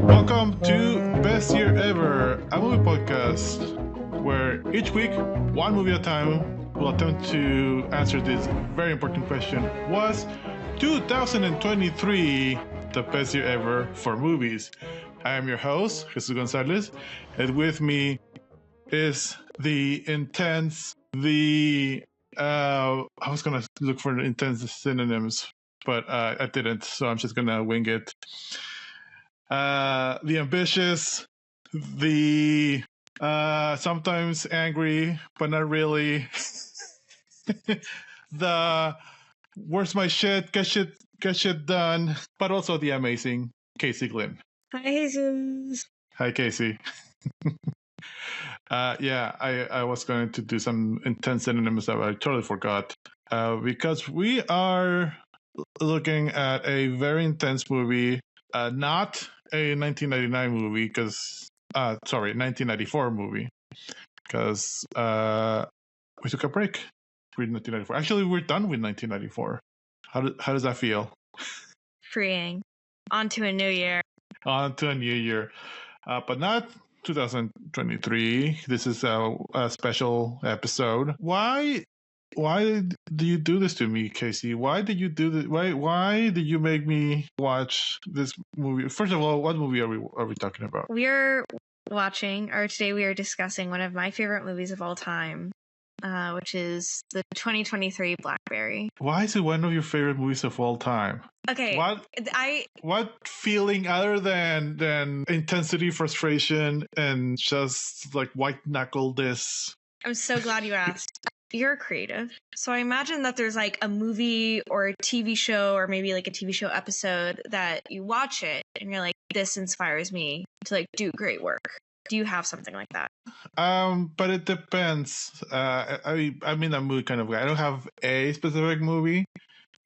Welcome to Best Year Ever, a movie podcast where each week, one movie at a time, we'll attempt to answer this very important question. Was 2023 the best year ever for movies? I am your host, Jesús Gonzalez, and with me is the intense, I was going to look for intense synonyms, but I didn't, so I'm just going to wing it. The ambitious, the sometimes angry, but not really. The where's my shit? Get shit done. But also the amazing Casey Glynn. Hi, Jesus. Hi, Casey. I was going to do some intense synonyms that I totally forgot. Because we are looking at a very intense movie, not a 1999 movie, 1994 movie, because we took a break with 1994. Actually, we're done with 1994. How does that feel? Freeing. On to a new year. On to a new year. But not 2023. This is a special episode. Why do you do this to me, Casey? Why did you do this? Why did you make me watch this movie? First of all, what movie are we talking about? Today we are discussing one of my favorite movies of all time, which is the 2023 Blackberry. Why is it one of your favorite movies of all time? Okay. What feeling other than intensity, frustration, and just like white knuckle this? I'm so glad you asked. You're creative. So I imagine that there's like a movie or a TV show or maybe like a TV show episode that you watch it and you're like, this inspires me to like do great work. Do you have something like that? But it depends. I'm in a mood kind of guy. I don't have a specific movie.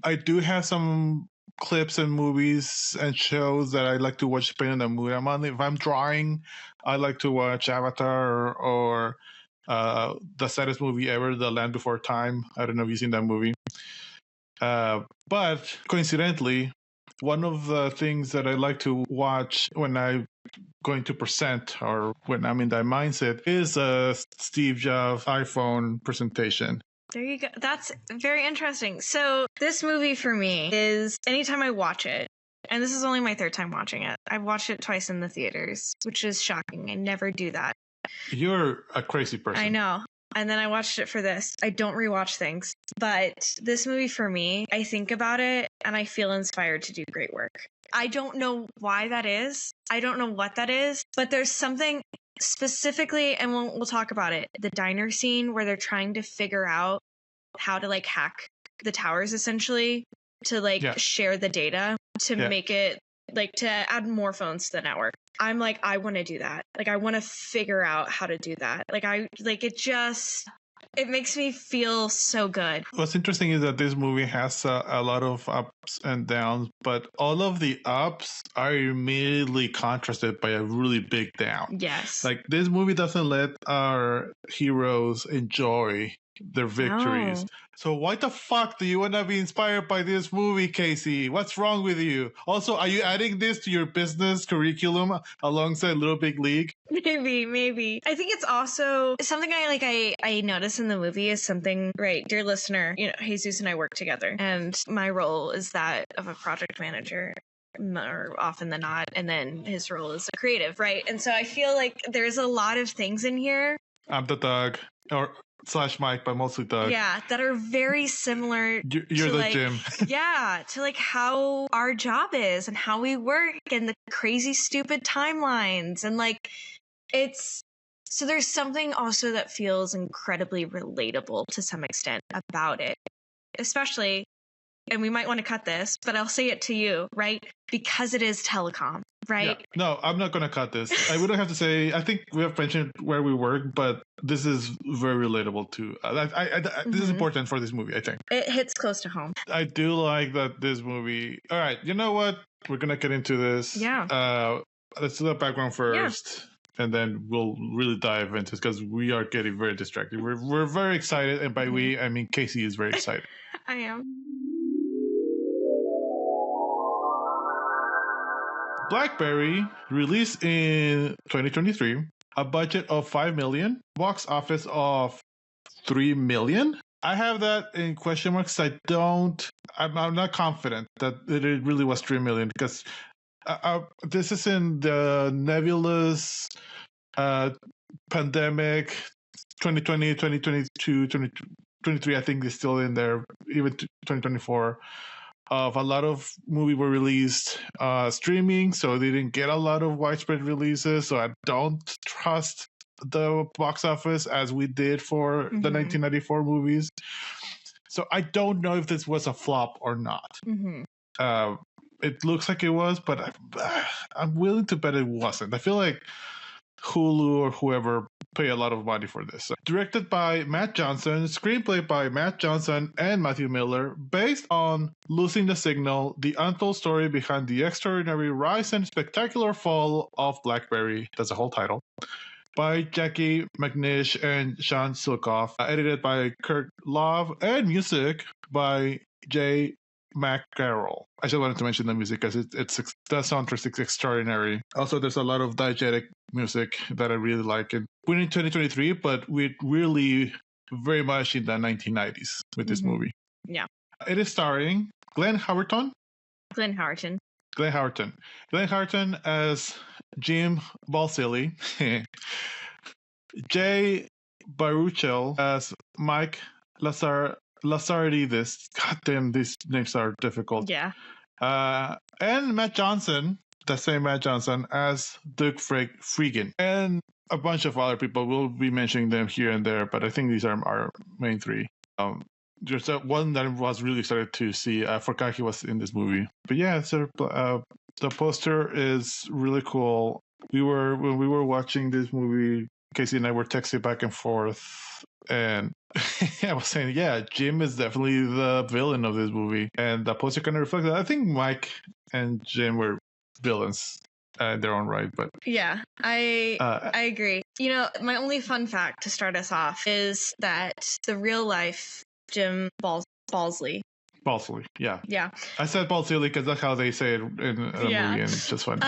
I do have some clips and movies and shows that I like to watch depending on the mood I'm on. If I'm drawing, I like to watch Avatar or the saddest movie ever, The Land Before Time. I don't know if you've seen that movie. But coincidentally, one of the things that I like to watch when I'm going to present or when I'm in that mindset is a Steve Jobs iPhone presentation. There you go. That's very interesting. So this movie for me is anytime I watch it, and this is only my third time watching it. I've watched it twice in the theaters, which is shocking. I never do that. You're a crazy person. I know. And then I watched it for this. I don't rewatch things. But this movie for me, I think about it and I feel inspired to do great work. I don't know why that is. I don't know what that is. But there's something specifically, and we'll talk about it, the diner scene where they're trying to figure out how to like hack the towers essentially to like share the data to make it like to add more phones to the network. I'm like, I want to do that. Like, I want to figure out how to do that. It makes me feel so good. What's interesting is that this movie has a lot of ups and downs, but all of the ups are immediately contrasted by a really big down. Yes. Like, this movie doesn't let our heroes enjoy their victories. No. So why the fuck do you want to be inspired by this movie, Casey? What's wrong with you? Also, are you adding this to your business curriculum alongside Little Big League? Maybe. I think it's also something I notice in the movie is something, right, dear listener, Jesus and I work together, and my role is that of a project manager. More often than not, and then his role is a creative, right? And so I feel like there's a lot of things in here. I'm the Doug, or / Mike, but mostly Doug. Yeah, that are very similar. You're the like, Jim. Yeah, to like how our job is and how we work and the crazy stupid timelines and like it's. So there's something also that feels incredibly relatable to some extent about it, especially. And we might want to cut this, but I'll say it to you, right? Because it is telecom, right? Yeah. No, I'm not going to cut this. I wouldn't have to say, I think we have mentioned where we work, but this is very relatable to, this is important for this movie, I think. It hits close to home. I do like that this movie, all right, you know what? We're going to get into this. Yeah. Let's do the background first. Yeah. And then we'll really dive into this because we are getting very distracted. We're very excited. And by we, I mean Casey is very excited. I am. Blackberry, released in 2023, a budget of 5 million, box office of 3 million. I have that in question marks. I'm not confident that it really was 3 million because this is in the nebulous pandemic 2020, 2022, 2023. I think is still in there, even 2024. Of a lot of movies were released streaming, so they didn't get a lot of widespread releases. So I don't trust the box office as we did for the 1994 movies. So I don't know if this was a flop or not. It looks like it was, but I'm willing to bet it wasn't. I feel like Hulu or whoever pay a lot of money for this. Directed by Matt Johnson, screenplay by Matt Johnson and Matthew Miller, based on Losing the Signal, the untold story behind the extraordinary rise and spectacular fall of Blackberry. That's the whole title. By Jackie McNish and Sean Silkoff, edited by Kurt Love, and music by Jay McCarroll. I just wanted to mention the music because the soundtrack is extraordinary. Also, there's a lot of diegetic music that I really like. And we're in 2023, but we're really very much in the 1990s with this movie. Yeah. It is starring Glenn Howerton as Jim Balsillie. Jay Baruchel as Mike Lazaridis. God damn, these names are difficult. Yeah. And Matt Johnson, the same Matt Johnson, as Doug Freegan. And a bunch of other people. We'll be mentioning them here and there, but I think these are our main three. There's one that I was really excited to see. I forgot he was in this movie. But yeah, so the poster is really cool. When we were watching this movie, Casey and I were texting back and forth, and I was saying, yeah, Jim is definitely the villain of this movie. And the poster kind of reflects that. I think Mike and Jim were villains in their own right, but yeah, I agree. You know, my only fun fact to start us off is that the real life Jim Balsley. Yeah. Yeah. I said Balsley because that's how they say it in the movie, and it's just funny.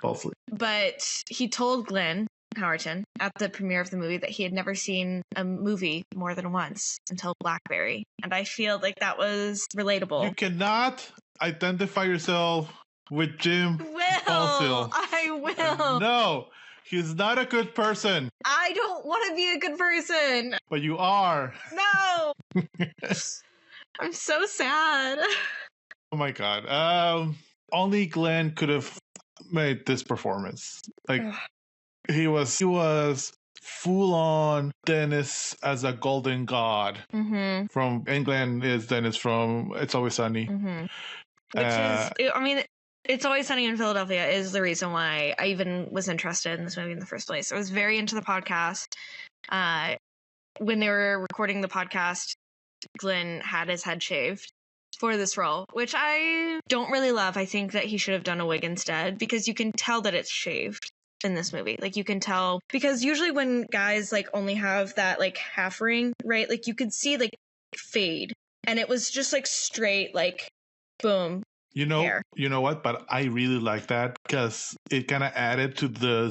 Balsley. But he told Glenn Howerton at the premiere of the movie that he had never seen a movie more than once until Blackberry. And I feel like that was relatable. You cannot identify yourself with Jim Balsley. I will. No, he's not a good person. I don't want to be a good person. But you are. No. I'm so sad. Oh my god. Only Glenn could have made this performance. Like he was full on Dennis as a golden god. From England is Dennis from It's Always Sunny. Which is, I mean, It's Always Sunny in Philadelphia is the reason why I even was interested in this movie in the first place. I was very into the podcast. When they were recording the podcast, Glenn had his head shaved for this role, which I don't really love. I think that he should have done a wig instead, because you can tell that it's shaved in this movie. Like, you can tell, because usually when guys like only have that like half ring, right, like you could see like fade, and it was just like straight, like boom. You know hair. You know what? But I really like that because it kind of added to the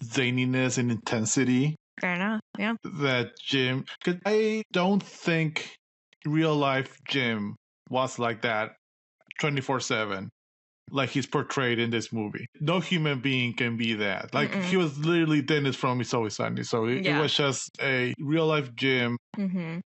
zaniness and intensity. Fair enough. Yeah. That Jim, because I don't think real life Jim was like that 24/7, like he's portrayed in this movie. No human being can be that. Like he was literally Dennis from It's Always Sunny. So it was just a real life Jim,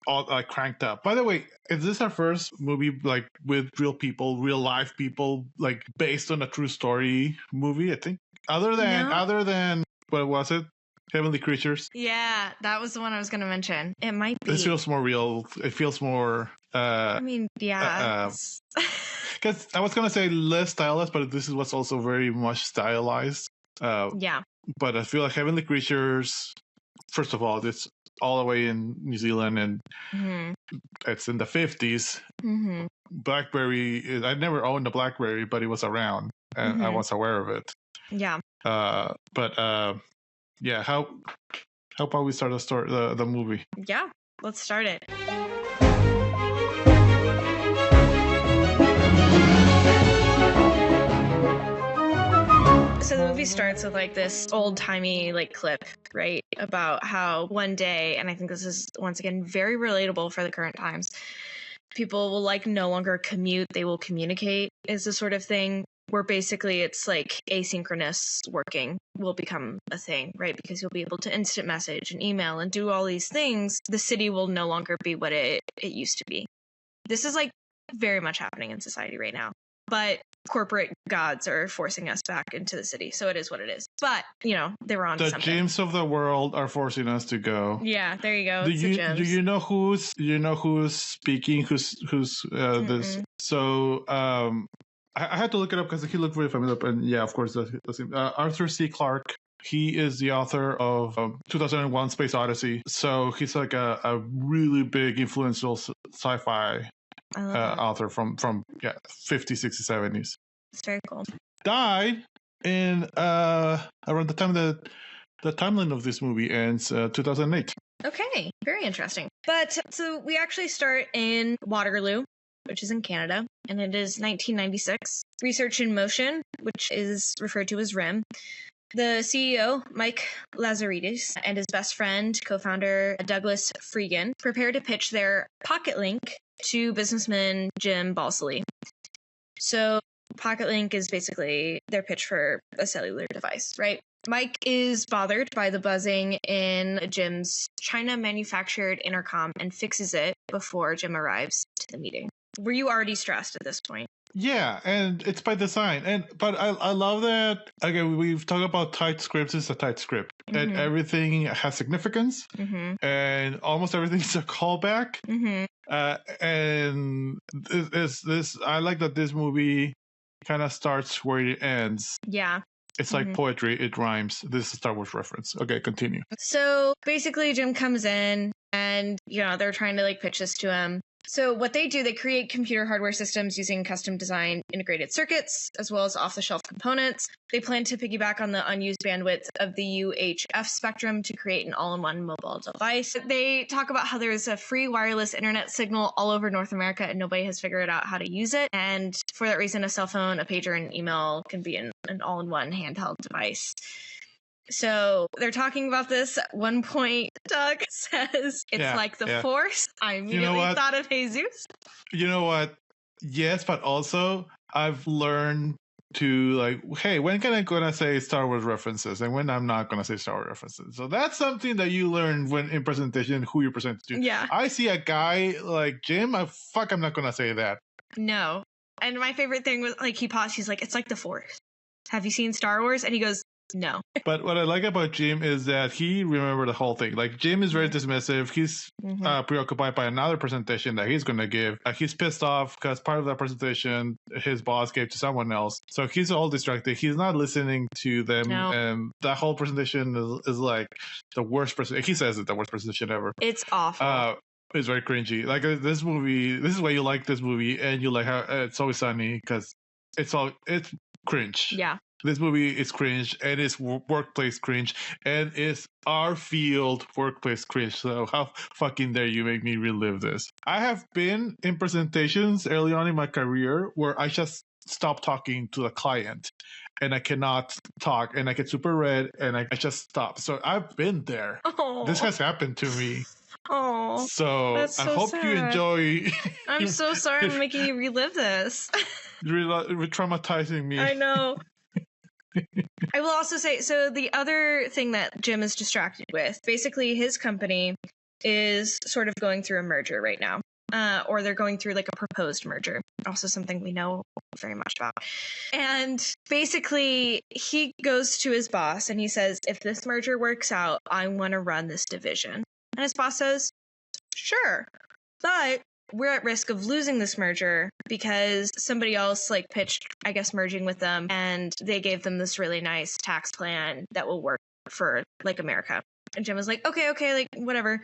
all like cranked up. By the way, is this our first movie like with real people, real life people, like based on a true story movie? I think other than what was it? Heavenly Creatures. Yeah, that was the one I was going to mention. It might be. This feels more real. It feels more. I mean, yeah. Because I was going to say less stylized, but this was also very much stylized. Yeah. But I feel like Heavenly Creatures, first of all, it's all the way in New Zealand, and it's in the 50s. Blackberry, I never owned a Blackberry, but it was around, and I was aware of it. Yeah. Yeah, how about we start the movie? Yeah, let's start it. starts with like this old timey like clip, right? About how one day, and I think this is once again very relatable for the current times, people will like no longer commute, they will communicate, is the sort of thing where basically it's like asynchronous working will become a thing, right? Because you'll be able to instant message and email and do all these things. The city will no longer be what it used to be. This is like very much happening in society right now. But corporate gods are forcing us back into the city. So it is what it is. But, you know, they were on The something. gyms of the world are forcing us to go. Yeah, there you go. Do It's you the gyms. do you know who's speaking? Who's this? So I had to look it up because he looked very familiar. And yeah, of course, that's him. Arthur C. Clarke. He is the author of 2001: Space Odyssey. So he's like a really big, influential sci-fi author from 50s, 60s, 70s. It's very cool. Died in around the time that the timeline of this movie ends, 2008. Okay, very interesting. But so we actually start in Waterloo, which is in Canada, and it is 1996. Research in Motion, which is referred to as RIM. The CEO, Mike Lazaridis, and his best friend, co-founder Douglas Freegan, prepare to pitch their Pocket Link to businessman Jim Balsillie. So Pocket Link is basically their pitch for a cellular device, right? Mike is bothered by the buzzing in Jim's China-manufactured intercom and fixes it before Jim arrives to the meeting. Were you already stressed at this point? Yeah, and it's by design. But I love that. Again, we've talked about tight scripts. It's a tight script. And everything has significance. And almost everything is a callback. And this I like that this movie kind of starts where it ends. Yeah. It's like poetry. It rhymes. This is a Star Wars reference. Okay, continue. So basically Jim comes in and, you know, they're trying to like pitch this to him. So what they do, they create computer hardware systems using custom designed integrated circuits, as well as off-the-shelf components. They plan to piggyback on the unused bandwidth of the UHF spectrum to create an all-in-one mobile device. They talk about how there's a free wireless internet signal all over North America and nobody has figured out how to use it. And for that reason, a cell phone, a pager, and email can be an all-in-one handheld device. So they're talking about this. At one point, Doug says it's like the Force. I immediately thought of Jesus. You know what? Yes, but also I've learned to like, hey, when can I gonna say Star Wars references and when I'm not gonna say Star Wars references? So that's something that you learn when in presentation, who you present to. Yeah. I see a guy like Jim. I'm not gonna say that. No. And my favorite thing was like he paused. He's like, it's like the Force. Have you seen Star Wars? And he goes, no. But what I like about Jim is that he remembered the whole thing. Like, Jim is very dismissive. He's preoccupied by another presentation that he's going to give. He's pissed off because part of that presentation his boss gave to someone else. So he's all distracted. He's not listening to them. No. And that whole presentation is like the worst presentation. He says it's the worst presentation ever. It's awful. It's very cringy. Like, this movie, this is why you like this movie. And you like how It's Always Sunny because it's cringe. Yeah. This movie is cringe, and it's workplace cringe, and it's our field workplace cringe. So how fucking dare you make me relive this? I have been in presentations early on in my career where I just stop talking to the client, and I cannot talk, and I get super red, and I just stop. So I've been there. Oh. This has happened to me. Oh, so I hope sad. you enjoy. I'm so sorry I'm making you relive this. You're traumatizing me. I know. I will also say, so the other thing that Jim is distracted with, basically his company is sort of going through a merger right now. Or they're going through like a proposed merger. Also something we know very much about. And basically he goes to his boss and he says, if this merger works out, I want to run this division. And his boss says, sure, but we're at risk of losing this merger because somebody else like pitched, I guess, merging with them, and they gave them this really nice tax plan that will work for like America. And Jim was like, okay, like whatever.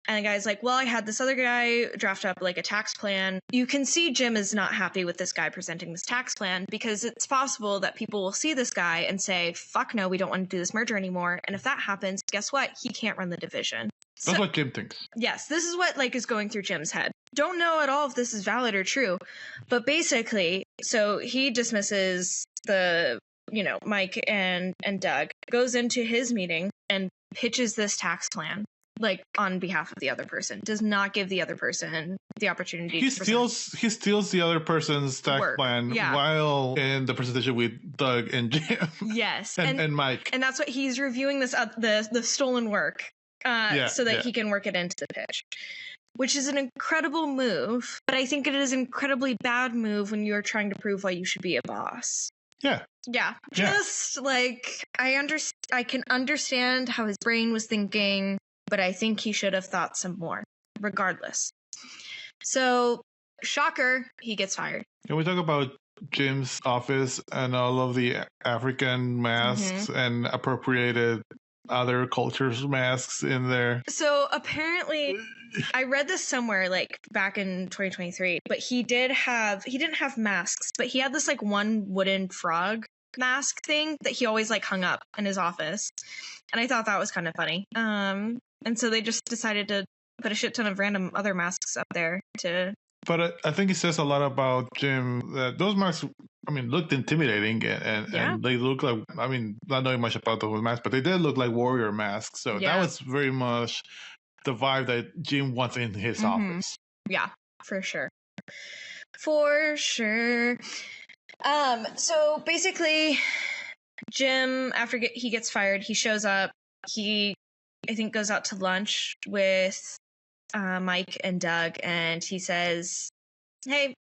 And the guy's like, well, I had this other guy draft up like a tax plan. You can see Jim is not happy with this guy presenting this tax plan because it's possible that people will see this guy and say, fuck no, we don't want to do this merger anymore. And if that happens, guess what? He can't run the division. That's what Jim thinks. Yes, this is what like is going through Jim's head. Don't know at all if this is valid or true, but basically, so he dismisses the Mike and Doug goes into his meeting and pitches this tax plan, like on behalf of the other person, does not give the other person the opportunity he steals the other person's tax plan while in the presentation with Doug and Jim. Yes. and Mike. And that's what he's reviewing the stolen work so that he can work it into the pitch, which is an incredible move. But I think it is an incredibly bad move when you're trying to prove why you should be a boss. Yeah. Just like I can understand how his brain was thinking, but I think he should have thought some more, regardless. So, shocker, he gets fired. Can we talk about Jim's office and all of the African masks and appropriated other cultures' masks in there? So apparently, I read this somewhere like back in 2023, but he didn't have masks, but he had this like one wooden frog mask thing that he always like hung up in his office. And I thought that was kind of funny. And so they just decided to put a shit ton of random other masks up there to... But I think it says a lot about Jim that those masks, looked intimidating and they look like, not knowing much about those masks, but they did look like warrior masks. So that was very much the vibe that Jim wants in his office. Yeah, for sure. For sure. So basically, Jim, after he gets fired, he shows up. He, I think, goes out to lunch with Mike and Doug, and he says, "Hey,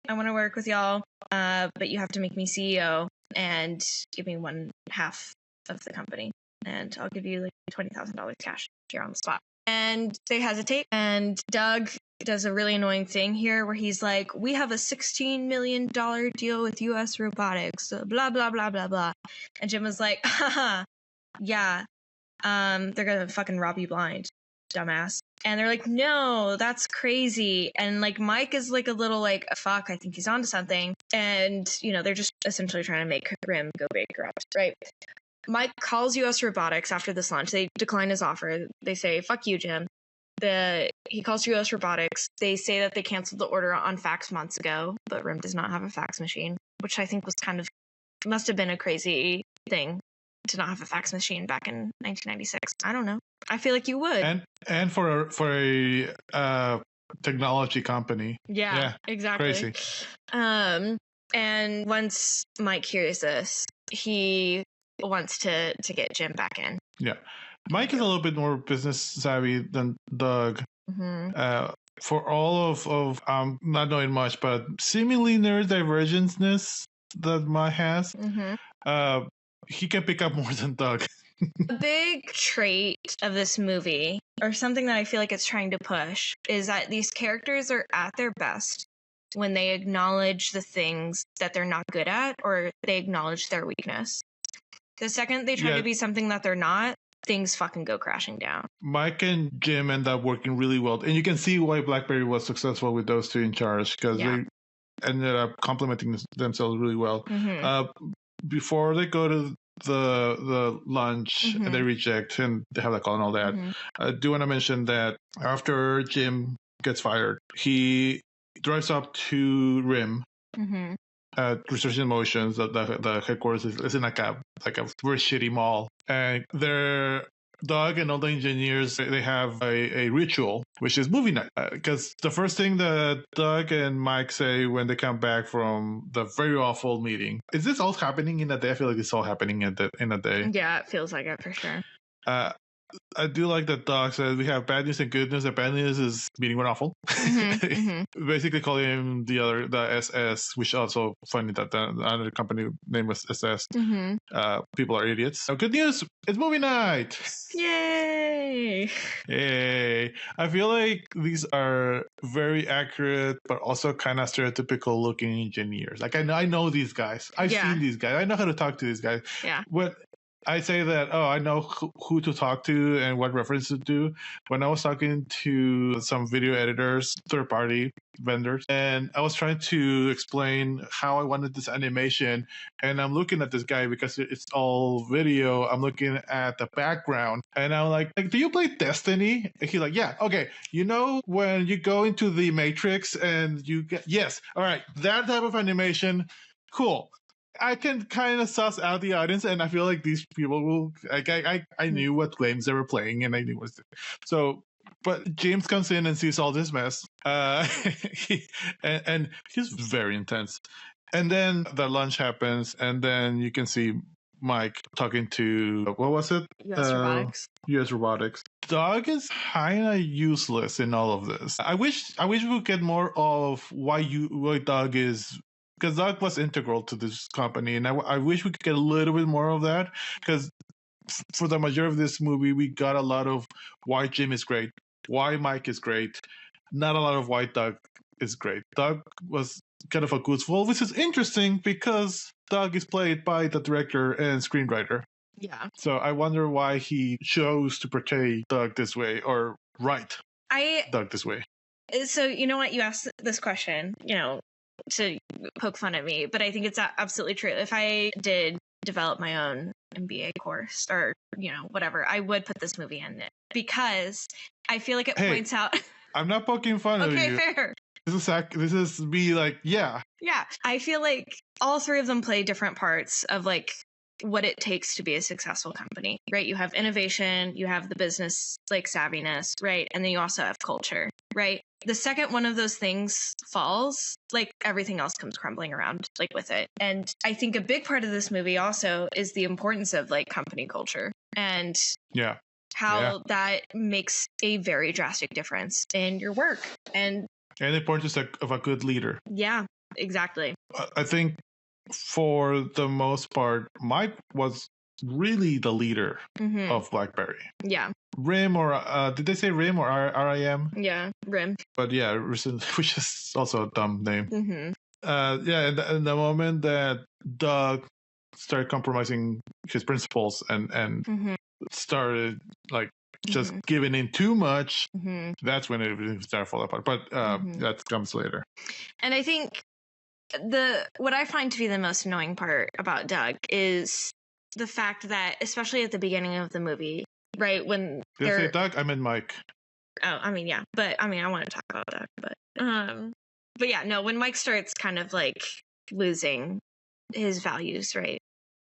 I want to work with y'all, but you have to make me CEO and give me 1/2 of the company, and I'll give you like $20,000 cash here on the spot." And they hesitate, and Doug does a really annoying thing here where he's like, "We have a $16 million deal with US Robotics, blah, blah, blah, blah, blah." And Jim was like, "Haha, yeah, they're gonna fucking rob you blind, dumbass." And they're like, "No, that's crazy." And like Mike is like a little like, "Fuck, I think he's onto something." And, they're just essentially trying to make Grim go bankrupt, right? Mike calls US Robotics after this lunch. They decline his offer. They say, "Fuck you, Jim." He calls US Robotics. They say that they canceled the order on fax months ago, but RIM does not have a fax machine, which I think must have been a crazy thing to not have a fax machine back in 1996. I don't know. I feel like you would. And for a technology company. Yeah, exactly. Crazy. And once Mike hears this, he wants to get Jim back in. Yeah. Mike is a little bit more business savvy than Doug. For all of not knowing much, but seemingly neurodivergentness that Mike has, he can pick up more than Doug. A big trait of this movie, or something that I feel like it's trying to push, is that these characters are at their best when they acknowledge the things that they're not good at, or they acknowledge their weakness. The second they try to be something that they're not, things fucking go crashing down. Mike and Jim end up working really well. And you can see why Blackberry was successful with those two in charge, because they ended up complementing themselves really well. Before they go to the lunch and they reject and they have that call and all that, I do want to mention that after Jim gets fired, he drives up to RIM. Research in Motions, the headquarters is in like a very shitty mall, and Doug and all the engineers, they have a ritual, which is movie night, because the first thing that Doug and Mike say when they come back from the very awful meeting, is this all happening in a day? I feel like it's all happening in a day. Yeah, it feels like it for sure. I do like that Doc says we have bad news and good news. The bad news is meeting went awful. Basically calling him the SS, which also funny that the other company name was SS. People are idiots. So good news, it's movie night. Yay! I feel like these are very accurate, but also kind of stereotypical looking engineers. Like I know these guys. I've seen these guys. I know how to talk to these guys. Yeah. But I say that, I know who to talk to and what reference to do. When I was talking to some video editors, third-party vendors, and I was trying to explain how I wanted this animation, and I'm looking at this guy because it's all video. I'm looking at the background, and I'm like, do you play Destiny? And he's like, yeah, okay. You know when you go into the Matrix and you get, yes, all right, that type of animation, cool. I can kind of suss out the audience, and I feel like these people will. Like, I knew what games they were playing, and I knew what. So, but James comes in and sees all this mess, and he's very intense. And then the lunch happens, and then you can see Mike talking to what was it? US Robotics. US Robotics. Doug is kind of useless in all of this. I wish we could get more of why Doug is, because Doug was integral to this company, and I wish we could get a little bit more of that, because for the majority of this movie, we got a lot of why Jim is great, why Mike is great, not a lot of why Doug is great. Doug was kind of a goofball, which is interesting because Doug is played by the director and screenwriter. Yeah. So I wonder why he chose to portray Doug this way, or write Doug this way. So, you know what? You asked this question, to poke fun at me, but I think it's absolutely true. If I did develop my own MBA course or, whatever, I would put this movie in it because I feel like it points out. I'm not poking fun at you. Okay, fair. This is me like, yeah. Yeah. I feel like all three of them play different parts of like what it takes to be a successful company, right? You have innovation, you have the business like savviness, right? And then you also have culture, right? The second one of those things falls, like everything else comes crumbling around like with it. And I think a big part of this movie also is the importance of like company culture and how that makes a very drastic difference in your work and the importance of a good leader. Yeah, exactly. I think for the most part, Mike was really the leader of Blackberry. Yeah. RIM, or did they say RIM or RIM? Yeah, RIM. But yeah, which is also a dumb name. In the moment that Doug started compromising his principles and started like just giving in too much, that's when it started falling apart. But that comes later. And I think what I find to be the most annoying part about Doug is the fact that, especially at the beginning of the movie, right, when Did I say Doug? I meant Mike. Oh, I mean, yeah, but I mean, I want to talk about Doug, but yeah, no, when Mike starts kind of like losing his values, right,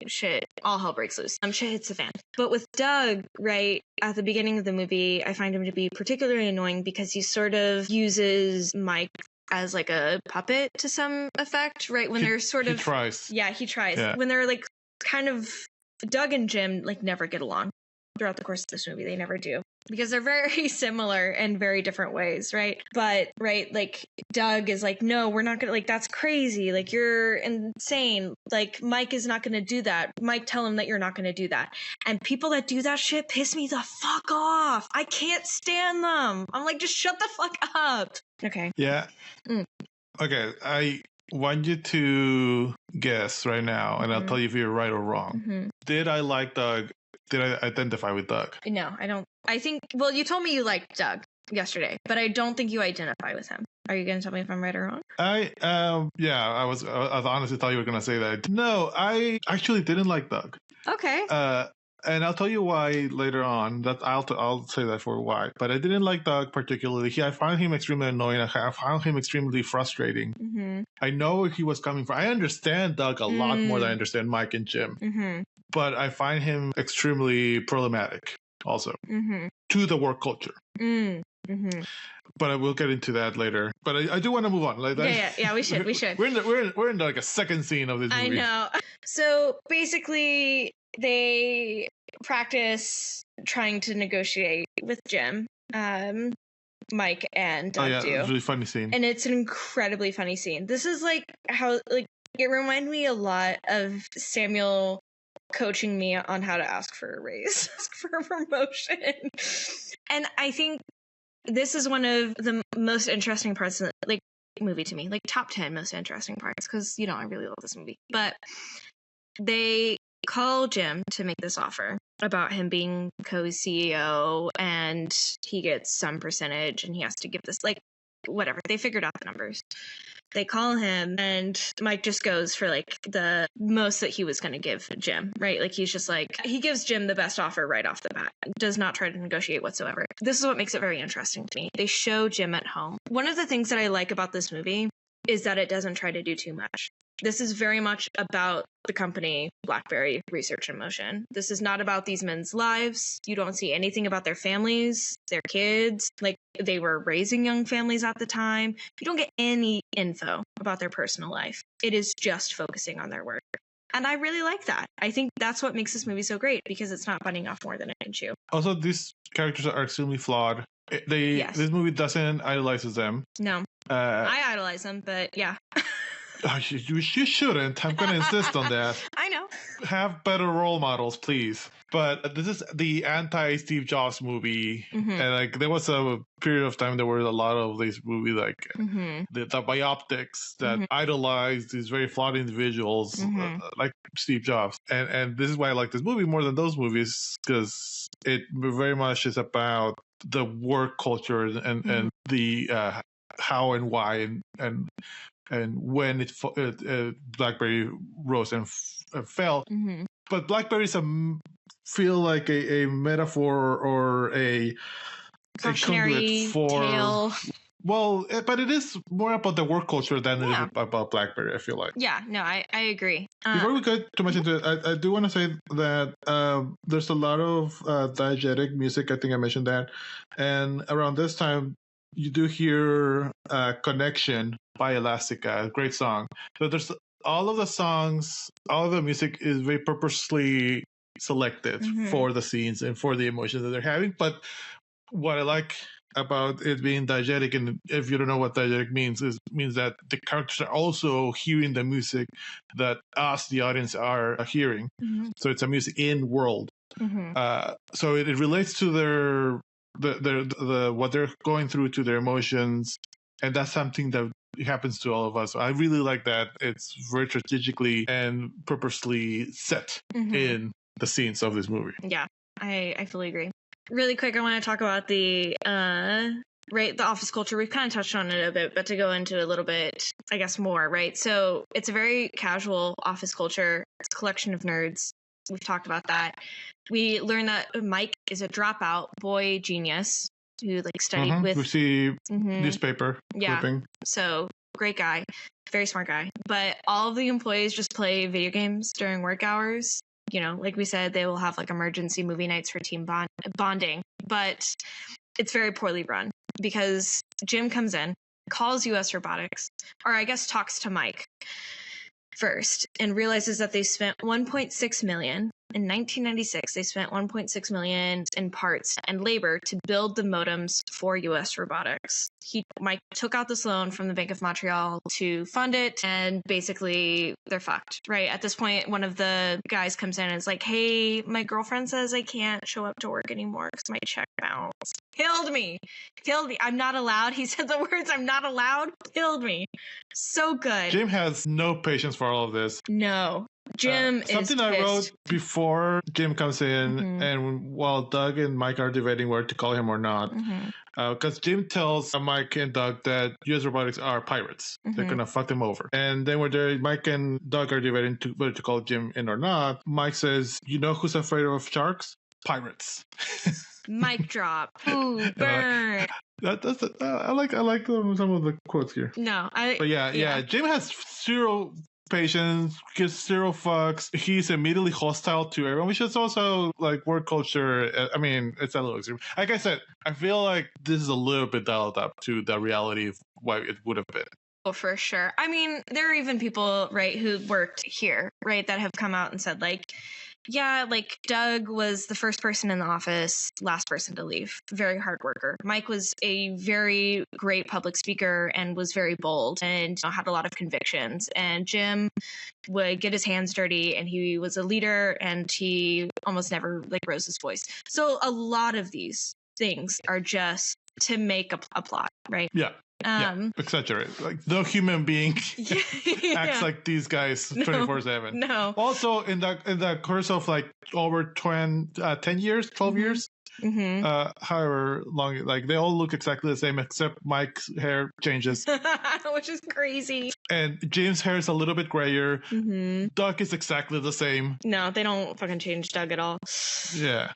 shit, all hell breaks loose. Shit hits the fan. But with Doug, right, at the beginning of the movie, I find him to be particularly annoying because he sort of uses Mike as like a puppet to some effect, right? When they're sort of... He tries. Yeah, he tries. Yeah. When they're like kind of... Doug and Jim like never get along throughout the course of this movie. They never do. Because they're very similar in very different ways, right? But, right, like, Doug is like, no, we're not gonna, like, that's crazy. Like, you're insane. Like, Mike is not gonna do that. Mike, tell him that you're not gonna do that. And people that do that shit piss me the fuck off. I can't stand them. I'm like, just shut the fuck up. Okay. Yeah. Okay, I want you to guess right now, and I'll tell you if you're right or wrong. Did I like Doug? Did I identify with Doug? No, I don't. I think, well, you told me you liked Doug yesterday, but I don't think you identify with him. Are you going to tell me if I'm right or wrong? I honestly thought you were going to say that. No, I actually didn't like Doug. Okay. And I'll tell you why later on. That I'll say that for why. But I didn't like Doug particularly. I found him extremely annoying. I found him extremely frustrating. I know where he was coming from. I understand Doug a lot more than I understand Mike and Jim. But I find him extremely problematic also to the work culture. But I will get into that later. But I do want to move on. Like, yeah, we should. We're in like a second scene of this movie. I know. So basically, they practice trying to negotiate with Jim. Mike and Doug do. It's a really funny scene. And it's an incredibly funny scene. This is like how, like, it reminded me a lot of Samuel coaching me on how to ask for a raise, ask for a promotion. And I think this is one of the most interesting parts of the movie to me, like top 10 most interesting parts, because I really love this movie. But they call Jim to make this offer about him being co-CEO, and he gets some percentage and he has to give this, like, whatever. They figured out the numbers. They call him, and Mike just goes for like the most that he was going to give Jim, right? Like, he's just like, he gives Jim the best offer right off the bat, does not try to negotiate whatsoever. This is what makes it very interesting to me. They show Jim at home. One of the things that I like about this movie is that it doesn't try to do too much. This is very much about the company Blackberry Research and Motion. This is not about these men's lives. You don't see anything about their families, their kids, like they were raising young families at the time. You don't get any info about their personal life. It is just focusing on their work. And I really like that. I think that's what makes this movie so great, because it's not biting off more than it can chew. Also, these characters are extremely flawed. This movie doesn't idolize them. No. I idolize them, but yeah. You shouldn't. I'm going to insist on that. I know. Have better role models, please. But this is the anti-Steve Jobs movie. Mm-hmm. And like there was a period of time there were a lot of these movies like the biopics that idolize these very flawed individuals like Steve Jobs. And this is why I like this movie more than those movies, because it very much is about the work culture and the how and why and when BlackBerry rose and fell. But BlackBerry's feel like a metaphor or a cautionary tale. Well, but it is more about the work culture than it is about BlackBerry, I feel like. Yeah, no, I agree. Before we get too much into it, I do want to say that there's a lot of diegetic music. I think I mentioned that. And around this time, you do hear Connection by Elastica, a great song. So there's all of the songs, all of the music is very purposely selected for the scenes and for the emotions that they're having. But what I like about it being diegetic, and if you don't know what diegetic means, means that the characters are also hearing the music that us, the audience, are hearing. So it's a music in world. So it relates to their what they're going through, to their emotions, and that's something that happens to all of us. I really like that. It's very strategically and purposely set in the scenes of this movie. Yeah, I fully agree. Really quick, I want to talk about the office culture. We've kind of touched on it a bit, but to go into it a little bit, I guess, more, right? So it's a very casual office culture. It's a collection of nerds. We've talked about that. We learned that Mike is a dropout boy genius who like studied with... We see newspaper clipping. So great guy, very smart guy. But all of the employees just play video games during work hours. You know, like we said, they will have like emergency movie nights for team bonding. But it's very poorly run because Jim comes in, calls US Robotics, or I guess talks to Mike first, and realizes that they spent $1.6 million. In 1996, they spent $1.6 million in parts and labor to build the modems for US Robotics. Mike took out this loan from the Bank of Montreal to fund it, and basically they're fucked, right? At this point, one of the guys comes in and is like, hey, my girlfriend says I can't show up to work anymore because my check bounced. Killed me. I'm not allowed. He said the words, I'm not allowed. Killed me. So good. Jim has no patience for all of this. No. Jim is something I wrote before Jim comes in, and while Doug and Mike are debating whether to call him or not, because Jim tells Mike and Doug that US Robotics are pirates. They're gonna fuck them over. And then when Mike and Doug are debating whether to call Jim in or not, Mike says, "You know who's afraid of sharks? Pirates." Mic drop. Ooh, burn. I like some of the quotes here. No, but yeah. Jim has zero patience, gives zero fucks. He's immediately hostile to everyone, which is also like work culture. I mean, it's a little extreme. Like I said, I feel like this is a little bit dialed up to the reality of what it would have been. Oh, for sure. I mean, there are even people, right, who worked here, right, that have come out and said, like, yeah, like Doug was the first person in the office, last person to leave. Very hard worker. Mike was a very great public speaker and was very bold and had a lot of convictions. And Jim would get his hands dirty, and he was a leader, and he almost never like rose his voice. So a lot of these things are just to make a plot, right? Yeah. Exaggerate. Like no human being acts like these guys 24/7. No. Also, in the course of like over 10 years, 12 years, however long, like they all look exactly the same except Mike's hair changes, which is crazy. And James' hair is a little bit grayer. Doug is exactly the same. No, they don't fucking change Doug at all. Yeah.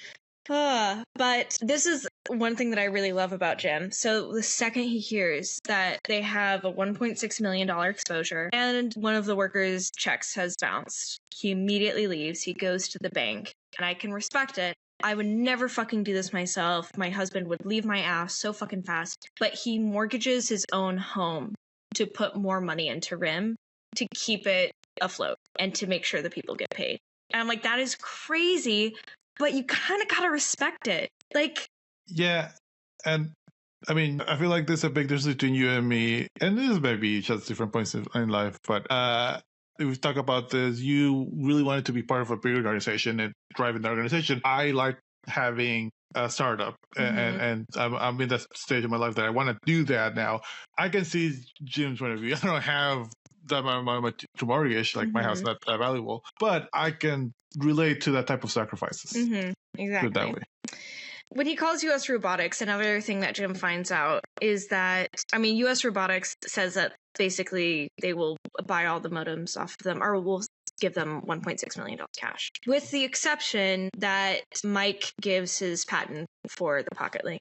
But this is one thing that I really love about Jim. So the second he hears that they have a $1.6 million exposure and one of the workers' checks has bounced, he immediately leaves. He goes to the bank, and I can respect it. I would never fucking do this myself. My husband would leave my ass so fucking fast. But he mortgages his own home to put more money into RIM to keep it afloat and to make sure that people get paid. And I'm like, that is crazy, but you kind of gotta respect it. Like, yeah. And I mean, I feel like there's a big difference between you and me, and this is maybe just different points in life, but if we talk about this, you really wanted to be part of a big organization and driving the organization. I like having a startup, and I'm in that stage of my life that I want to do that now. I can see Jim's point of view. I don't have that much to mortgage, like my house is not that valuable, but I can relate to that type of sacrifices. Exactly. Put it that way. When he calls US Robotics, another thing that Jim finds out is that, I mean, US Robotics says that basically they will buy all the modems off of them, or will give them $1.6 million cash, with the exception that Mike gives his patent for the Pocket Link.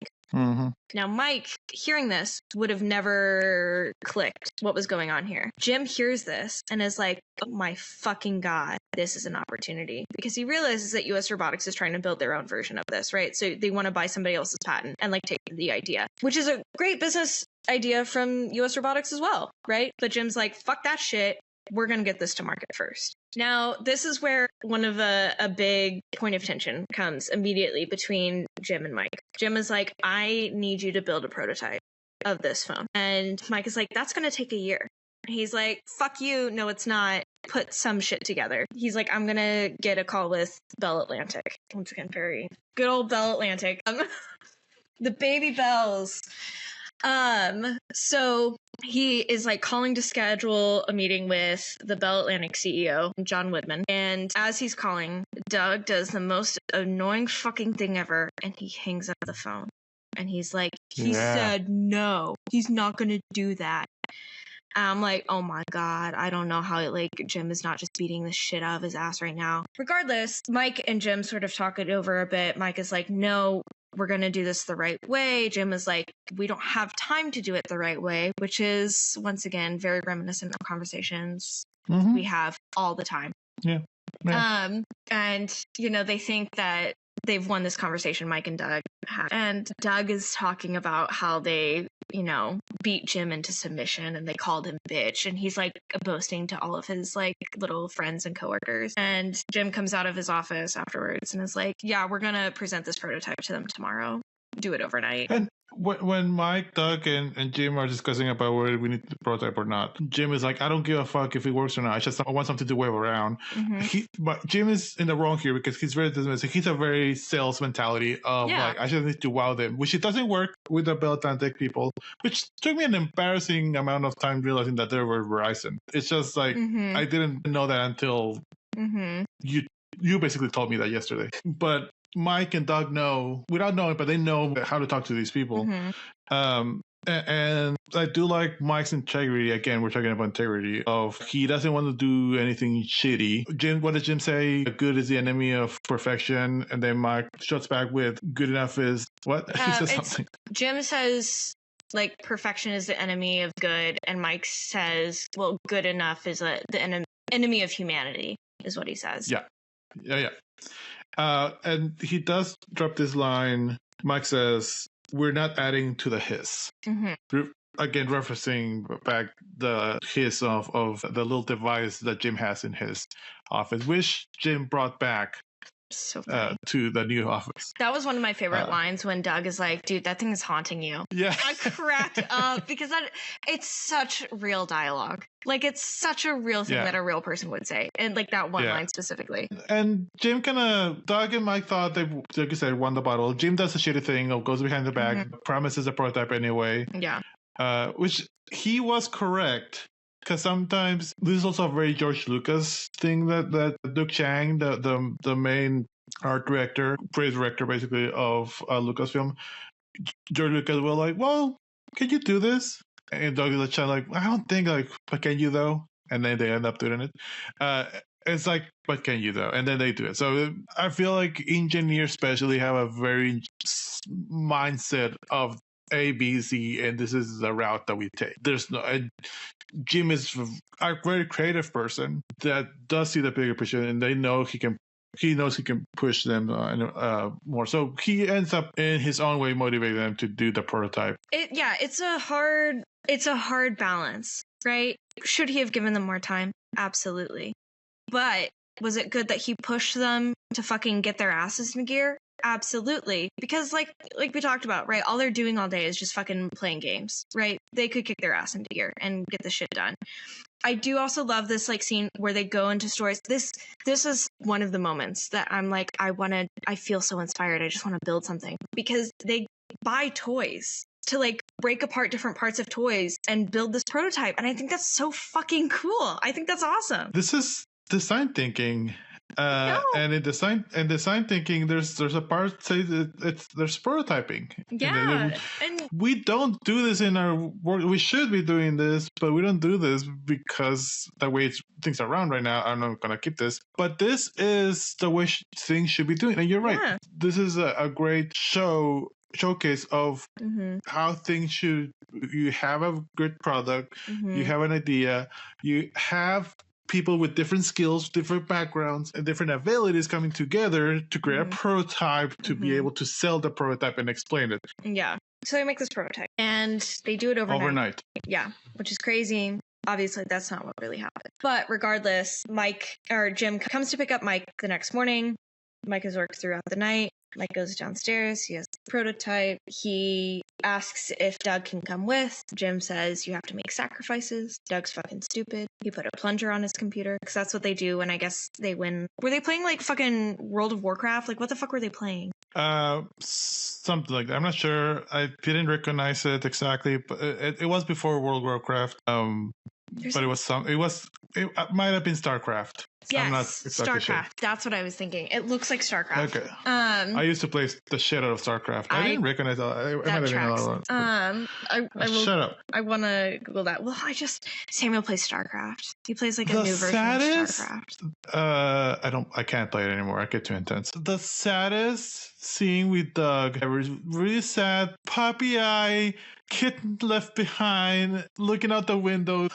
Now, Mike, hearing this, would have never clicked what was going on here. Jim hears this and is like, oh my fucking God, this is an opportunity. Because he realizes that US Robotics is trying to build their own version of this, right? So they want to buy somebody else's patent and like take the idea, which is a great business idea from US Robotics as well, right? But Jim's like, fuck that shit. We're going to get this to market first. Now, this is where one of a big point of tension comes immediately between Jim and Mike. Jim is like, I need you to build a prototype of this phone. And Mike is like, that's going to take a year. He's like, fuck you. No, it's not. Put some shit together. He's like, I'm going to get a call with Bell Atlantic. Once again, very good old Bell Atlantic. The baby bells. So he is like calling to schedule a meeting with the Bell Atlantic CEO, John Woodman. And as he's calling, Doug does the most annoying fucking thing ever, and he hangs up the phone. And he's like, he said no, he's not gonna do that. And I'm like, oh my God, I don't know how like Jim is not just beating the shit out of his ass right now. Regardless, Mike and Jim sort of talk it over a bit. Mike is like, no, we're going to do this the right way. Jim is like, we don't have time to do it the right way, which is, once again, very reminiscent of conversations we have all the time. Yeah. And, you know, they think that they've won this conversation, Mike and Doug have. And Doug is talking about how they, you know, beat Jim into submission and they called him bitch. And he's like boasting to all of his like little friends and coworkers. And Jim comes out of his office afterwards and is like, yeah, we're going to present this prototype to them tomorrow. Do it overnight. And when Mike, Doug, and Jim are discussing about whether we need the prototype or not, Jim is like, I don't give a fuck if it works or not. I want something to wave around. But Jim is in the wrong here because he's very dismissive. He's a very sales mentality of like, I just need to wow them, which it doesn't work with the Bell Atlantic people, which took me an embarrassing amount of time realizing that they were Verizon. It's just like, I didn't know that until you basically told me that yesterday. But Mike and Doug know, without knowing, but they know how to talk to these people. And I do like Mike's integrity. Again, we're talking about integrity of he doesn't want to do anything shitty. Jim, what does Jim say? Good is the enemy of perfection. And then Mike shuts back with good enough is what? He says something. Jim says like perfection is the enemy of good. And Mike says, well, good enough is the enemy of humanity is what he says. Yeah. And he does drop this line. Mike says, we're not adding to the hiss. Again, referencing back the hiss of the little device that Jim has in his office, which Jim brought back to the new office. That was one of my favorite lines when Doug is like, dude, that thing is haunting you. Yeah. I cracked up because it's such real dialogue. Like, it's such a real thing that a real person would say. And like that one line specifically. And Jim Doug and Mike thought they, like you said, won the battle. Jim does a shitty thing, goes behind the back, promises a prototype anyway. Yeah. Which he was correct. Because sometimes this is also a very George Lucas thing that Duke Chang, the main art director, creative director basically of Lucasfilm, George Lucas was like, well, can you do this? And Doug is like, I don't think, like, but can you though? And then they end up doing it. it's like, what can you do? And then they do it. So I feel like engineers especially have a very mindset of A, B, C, and this is the route that we take. There's no. Jim is a very creative person that does see the bigger picture, and they know he can. He knows he can push them more. So he ends up in his own way motivating them to do the prototype. It's a hard balance, right? Should he have given them more time? Absolutely. But was it good that he pushed them to fucking get their asses in gear? Absolutely. Because like we talked about, right? All they're doing all day is just fucking playing games, right? They could kick their ass into gear and get the shit done. I do also love this like scene where they go into stores. This is one of the moments that I'm like, I feel so inspired. I just want to build something, because they buy toys to like break apart different parts of toys and build this prototype. And I think that's so fucking cool. I think that's awesome. This is design thinking. And in design thinking, there's a part say that there's prototyping. Yeah, and we don't do this in our work. We should be doing this, but we don't do this because the way things are around right now. I'm not gonna keep this, but this is the way things should be doing. And you're right. Yeah. This is a great showcase of how things should. You have a good product. You have an idea. You have people with different skills, different backgrounds, and different abilities coming together to create a prototype to be able to sell the prototype and explain it. Yeah. So they make this prototype and they do it overnight. Yeah, which is crazy. Obviously, that's not what really happened. But regardless, Jim comes to pick up Mike the next morning. Mike has worked throughout the night. Mike goes downstairs. He has the prototype. He asks if Doug can come with. Jim says, you have to make sacrifices. Doug's fucking stupid. He put a plunger on his computer, because that's what they do when I guess they win. Were they playing like fucking World of Warcraft? Like, what the fuck were they playing? Something like that. I'm not sure. I didn't recognize it exactly, but it was before World of Warcraft. But it might have been StarCraft. Yes, I'm not exactly StarCraft. Sure. That's what I was thinking. It looks like StarCraft. Okay. I used to play the shit out of StarCraft. I didn't recognize that. I might have been another one. Shut up. I want to Google that. Well, Samuel plays StarCraft. He plays like a new version of StarCraft. I can't play it anymore. I get too intense. The saddest scene with Doug, I was really sad. Puppy eye. Kitten left behind, looking out the window.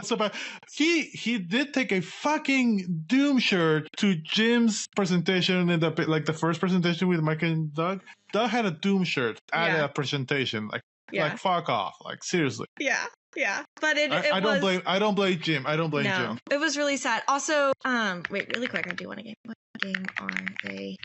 So bad. He did take a fucking Doom shirt to Jim's presentation in the first presentation with Mike and Doug. Doug had a Doom shirt at a presentation. Like fuck off. Like seriously. Yeah. Yeah. But I don't blame Jim. I don't blame Jim. It was really sad. Also, wait, really quick, I do want to get what game are they?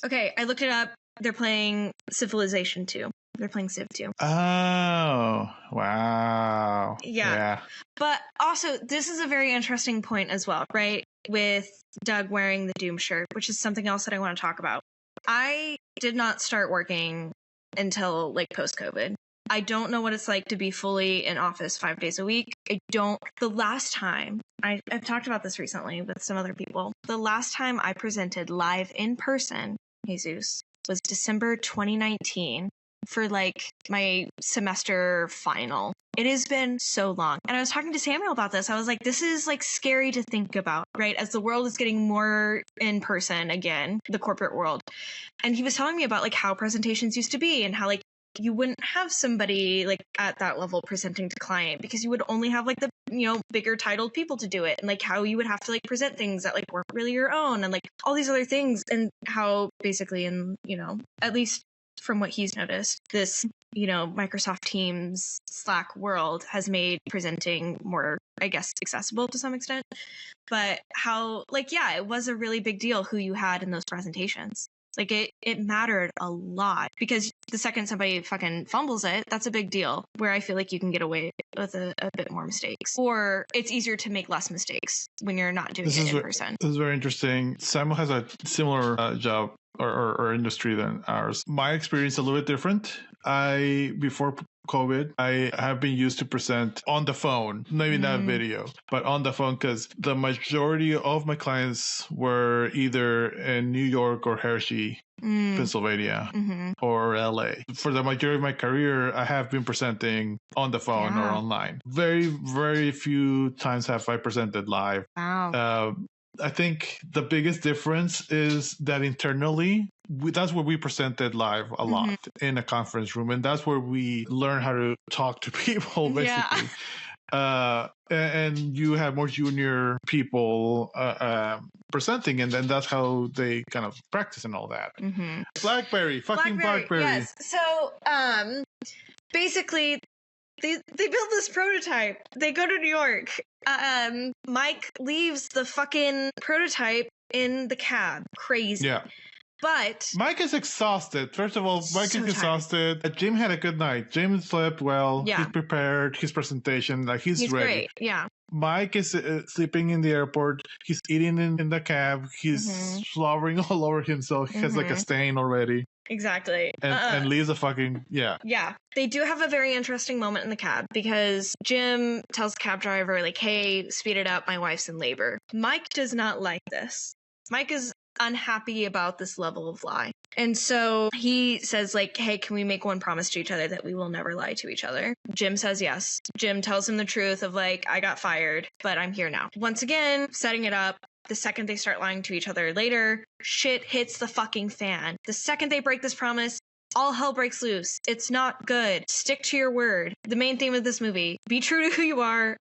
Okay, I looked it up. They're playing Civilization 2. They're playing Civ 2. Oh, wow. Yeah. But also, this is a very interesting point as well, right? With Doug wearing the Doom shirt, which is something else that I want to talk about. I did not start working until like post-COVID. I don't know what it's like to be fully in office 5 days a week. The last time, I've talked about this recently with some other people. The last time I presented live in person, Jesus, was December 2019. For like my semester final. It has been so long. And I was talking to Samuel about this. I was like, this is like scary to think about, right? As the world is getting more in person again, the corporate world. And he was telling me about like how presentations used to be and how like you wouldn't have somebody like at that level presenting to client because you would only have like the, bigger titled people to do it. And like how you would have to like present things that like weren't really your own and like all these other things. And how basically at least from what he's noticed, this, Microsoft Teams Slack world has made presenting more, I guess, accessible to some extent. But how, it was a really big deal who you had in those presentations. Like, it mattered a lot because the second somebody fucking fumbles it, that's a big deal where I feel like you can get away with a bit more mistakes. Or it's easier to make less mistakes when you're not doing it in person. This is very interesting. Samuel has a similar job or industry than ours. My experience is a little bit different. Before COVID, I have been used to present on the phone, maybe not video, but on the phone because the majority of my clients were either in New York or Hershey, Pennsylvania, or LA. For the majority of my career, I have been presenting on the phone or online. Very, very few times have I presented live. Wow. I think the biggest difference is that internally, that's where we presented live a lot in a conference room. And that's where we learn how to talk to people, basically. And you have more junior people presenting, and then that's how they kind of practice and all that. Blackberry. Yes. So, basically, they build this prototype. They go to New York. Mike leaves the fucking prototype in the cab. Crazy. Yeah. But Mike is exhausted. First of all, Mike is exhausted. Jim had a good night. Jim slept well. Yeah. He prepared his presentation. Like, he's ready. Great. Yeah. Mike is sleeping in the airport. He's eating in the cab. He's slobbering all over himself. He has like a stain already. Exactly. And leaves a fucking, Yeah. They do have a very interesting moment in the cab because Jim tells the cab driver, like, hey, speed it up. My wife's in labor. Mike does not like this. Mike is unhappy about this level of lie. And so he says, like, hey, can we make one promise to each other that we will never lie to each other? Jim says yes. Jim tells him the truth of, like, I got fired, but I'm here now. Once again, setting it up. The second they start lying to each other later, shit hits the fucking fan. The second they break this promise, all hell breaks loose. It's not good. Stick to your word. The main theme of this movie, be true to who you are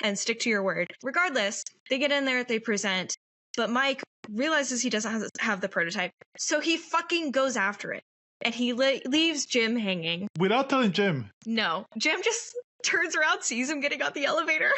and stick to your word. Regardless, they get in there, they present, but Mike realizes he doesn't have the prototype, so he fucking goes after it. And he leaves Jim hanging. Without telling Jim. No. Jim just turns around, sees him getting on the elevator.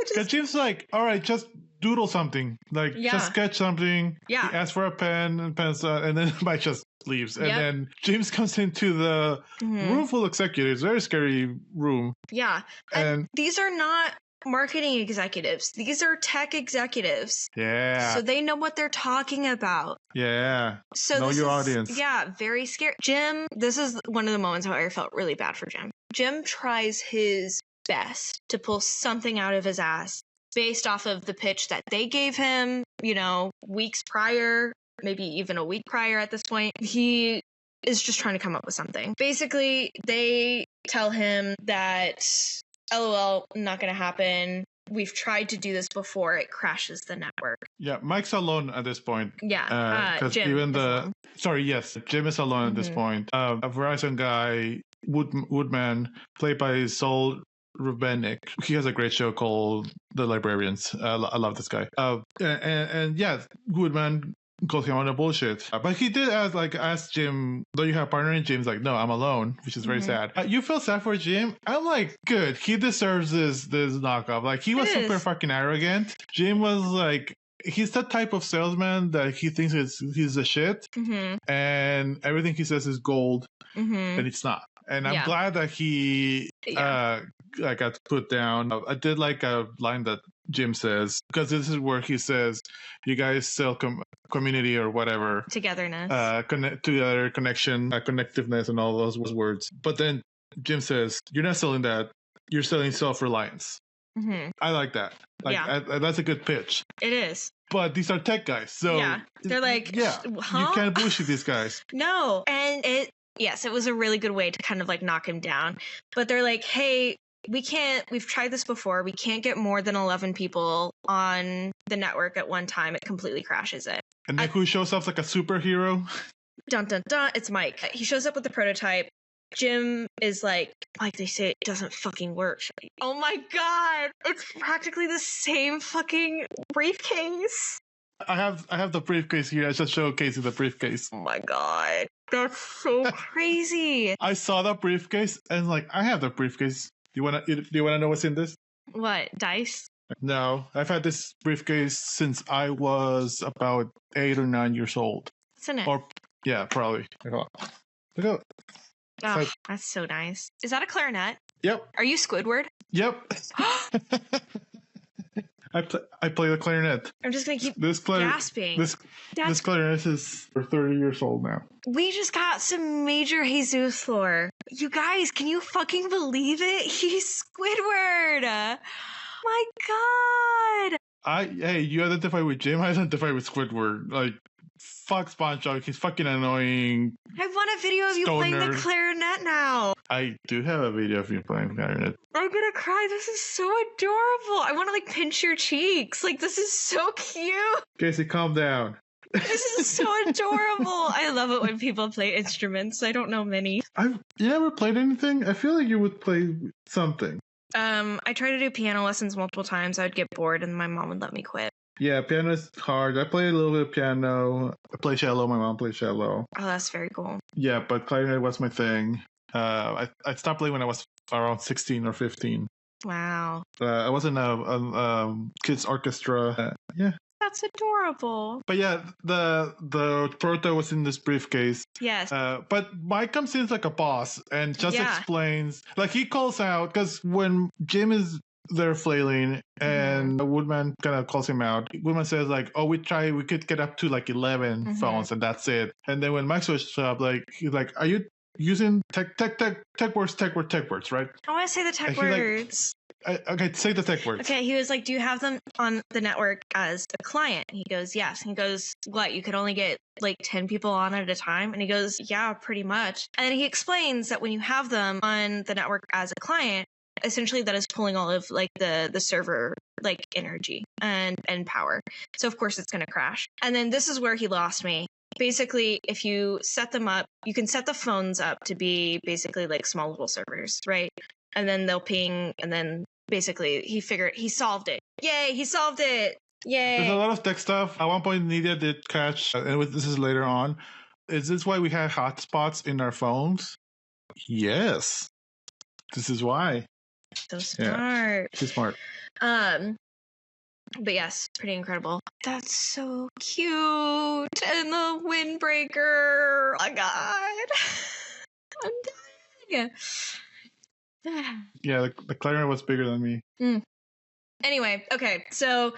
Because Jim's like, all right, just doodle something. Like, just sketch something. Yeah. He asks for a pen and pencil, and then Mike just leaves. And then James comes into the room full of executives. Very scary room. Yeah. And these are not marketing executives. These are tech executives. Yeah. So they know what they're talking about. Yeah. So know your audience. Yeah, very scary. Jim, this is one of the moments where I felt really bad for Jim. Jim tries his best to pull something out of his ass based off of the pitch that they gave him, you know, weeks prior, maybe even a week prior at this point. He is just trying to come up with something. Basically, they tell him that LOL, not going to happen. We've tried to do this before. It crashes the network. Yeah, Mike's alone at this point. Yeah, because Jim even alone. Sorry, yes, Jim is alone at this point. A Verizon guy, Woodman, played by Saul Rubinek. He has a great show called The Librarians. I love this guy. And yeah, Woodman calls him on a bullshit. But he did ask Jim, do you have a partner? And Jim's like, no, I'm alone, which is very sad. You feel sad for Jim? I'm like, good. He deserves this knockoff. Like, he was super fucking arrogant. Jim was like, he's the type of salesman that he thinks he's a shit. And everything he says is gold. And it's not. And I'm glad that he got put down. I did like a line that Jim says, because this is where he says, you guys sell community or whatever. Togetherness. Together, connection, connectiveness, and all those words. But then Jim says, you're not selling that. You're selling self-reliance. I like that. That's a good pitch. It is. But these are tech guys. So they're like, you can't bullshit these guys. No. And it was a really good way to kind of like knock him down. But they're like, hey, we've tried this before. We can't get more than 11 people on the network at one time. It completely crashes it. And then who shows up like a superhero? Dun, dun, dun. It's Mike. He shows up with the prototype. Jim is like they say, it doesn't fucking work. Oh my God. It's practically the same fucking briefcase. I have the briefcase here. I just showcasing the briefcase. Oh my God. That's so crazy. I saw the briefcase and like, I have the briefcase. Do you wanna know what's in this? What, dice? No, I've had this briefcase since I was about 8 or 9 years old. What's in it? Or yeah, probably. Look at Oh, that's so nice. Is that a clarinet? Yep. Are you Squidward? Yep. I play the clarinet. I'm just gonna keep gasping. This clarinet is for 30 years old now. We just got some major Jesus lore. You guys, can you fucking believe it? He's Squidward. My God. Hey, you identify with Jim. I identify with Squidward. Like, fuck SpongeBob. He's fucking annoying. I want a video of you playing the clarinet now. I do have a video of you playing clarinet. I'm gonna cry. This is so adorable. I want to like pinch your cheeks. Like, this is so cute. Casey, calm down. This is so adorable. I love it when people play instruments. I don't know many. You never played anything? I feel like you would play something. I tried to do piano lessons multiple times. I would get bored and my mom would let me quit. Yeah, piano is hard. I play a little bit of piano. I play cello. My mom plays cello. Oh, that's very cool. Yeah, but clarinet was my thing. I stopped playing when I was around 16 or 15. Wow. I was in a kids orchestra. Yeah. That's adorable. But yeah, the proto was in this briefcase. Yes. But Mike comes in like a boss and just explains, like he calls out, because when Jim is there flailing and Woodman kind of calls him out, Woodman says like, oh, we could get up to like 11 phones and that's it. And then when Mike switches up, like he's like, are you using tech words, right? I want to say the tech words. Okay, say the tech words. Okay, he was like, do you have them on the network as a client? He goes, yes. He goes, what, you could only get like 10 people on at a time? And he goes, yeah, pretty much. And then he explains that when you have them on the network as a client, essentially that is pulling all of like the server like energy and power. So of course it's going to crash. And then this is where he lost me. Basically, if you set them up, you can set the phones up to be basically like small little servers, right? And then they'll ping, and then basically he solved it. Yay, he solved it. Yay. There's a lot of tech stuff. At one point, Nidia did catch, and this is later on, is this why we have hotspots in our phones? Yes. This is why. So smart. She's smart. But yes, pretty incredible. That's so cute. And the windbreaker. Oh my god. I'm dying. Yeah, the clarinet was bigger than me. Anyway, okay, so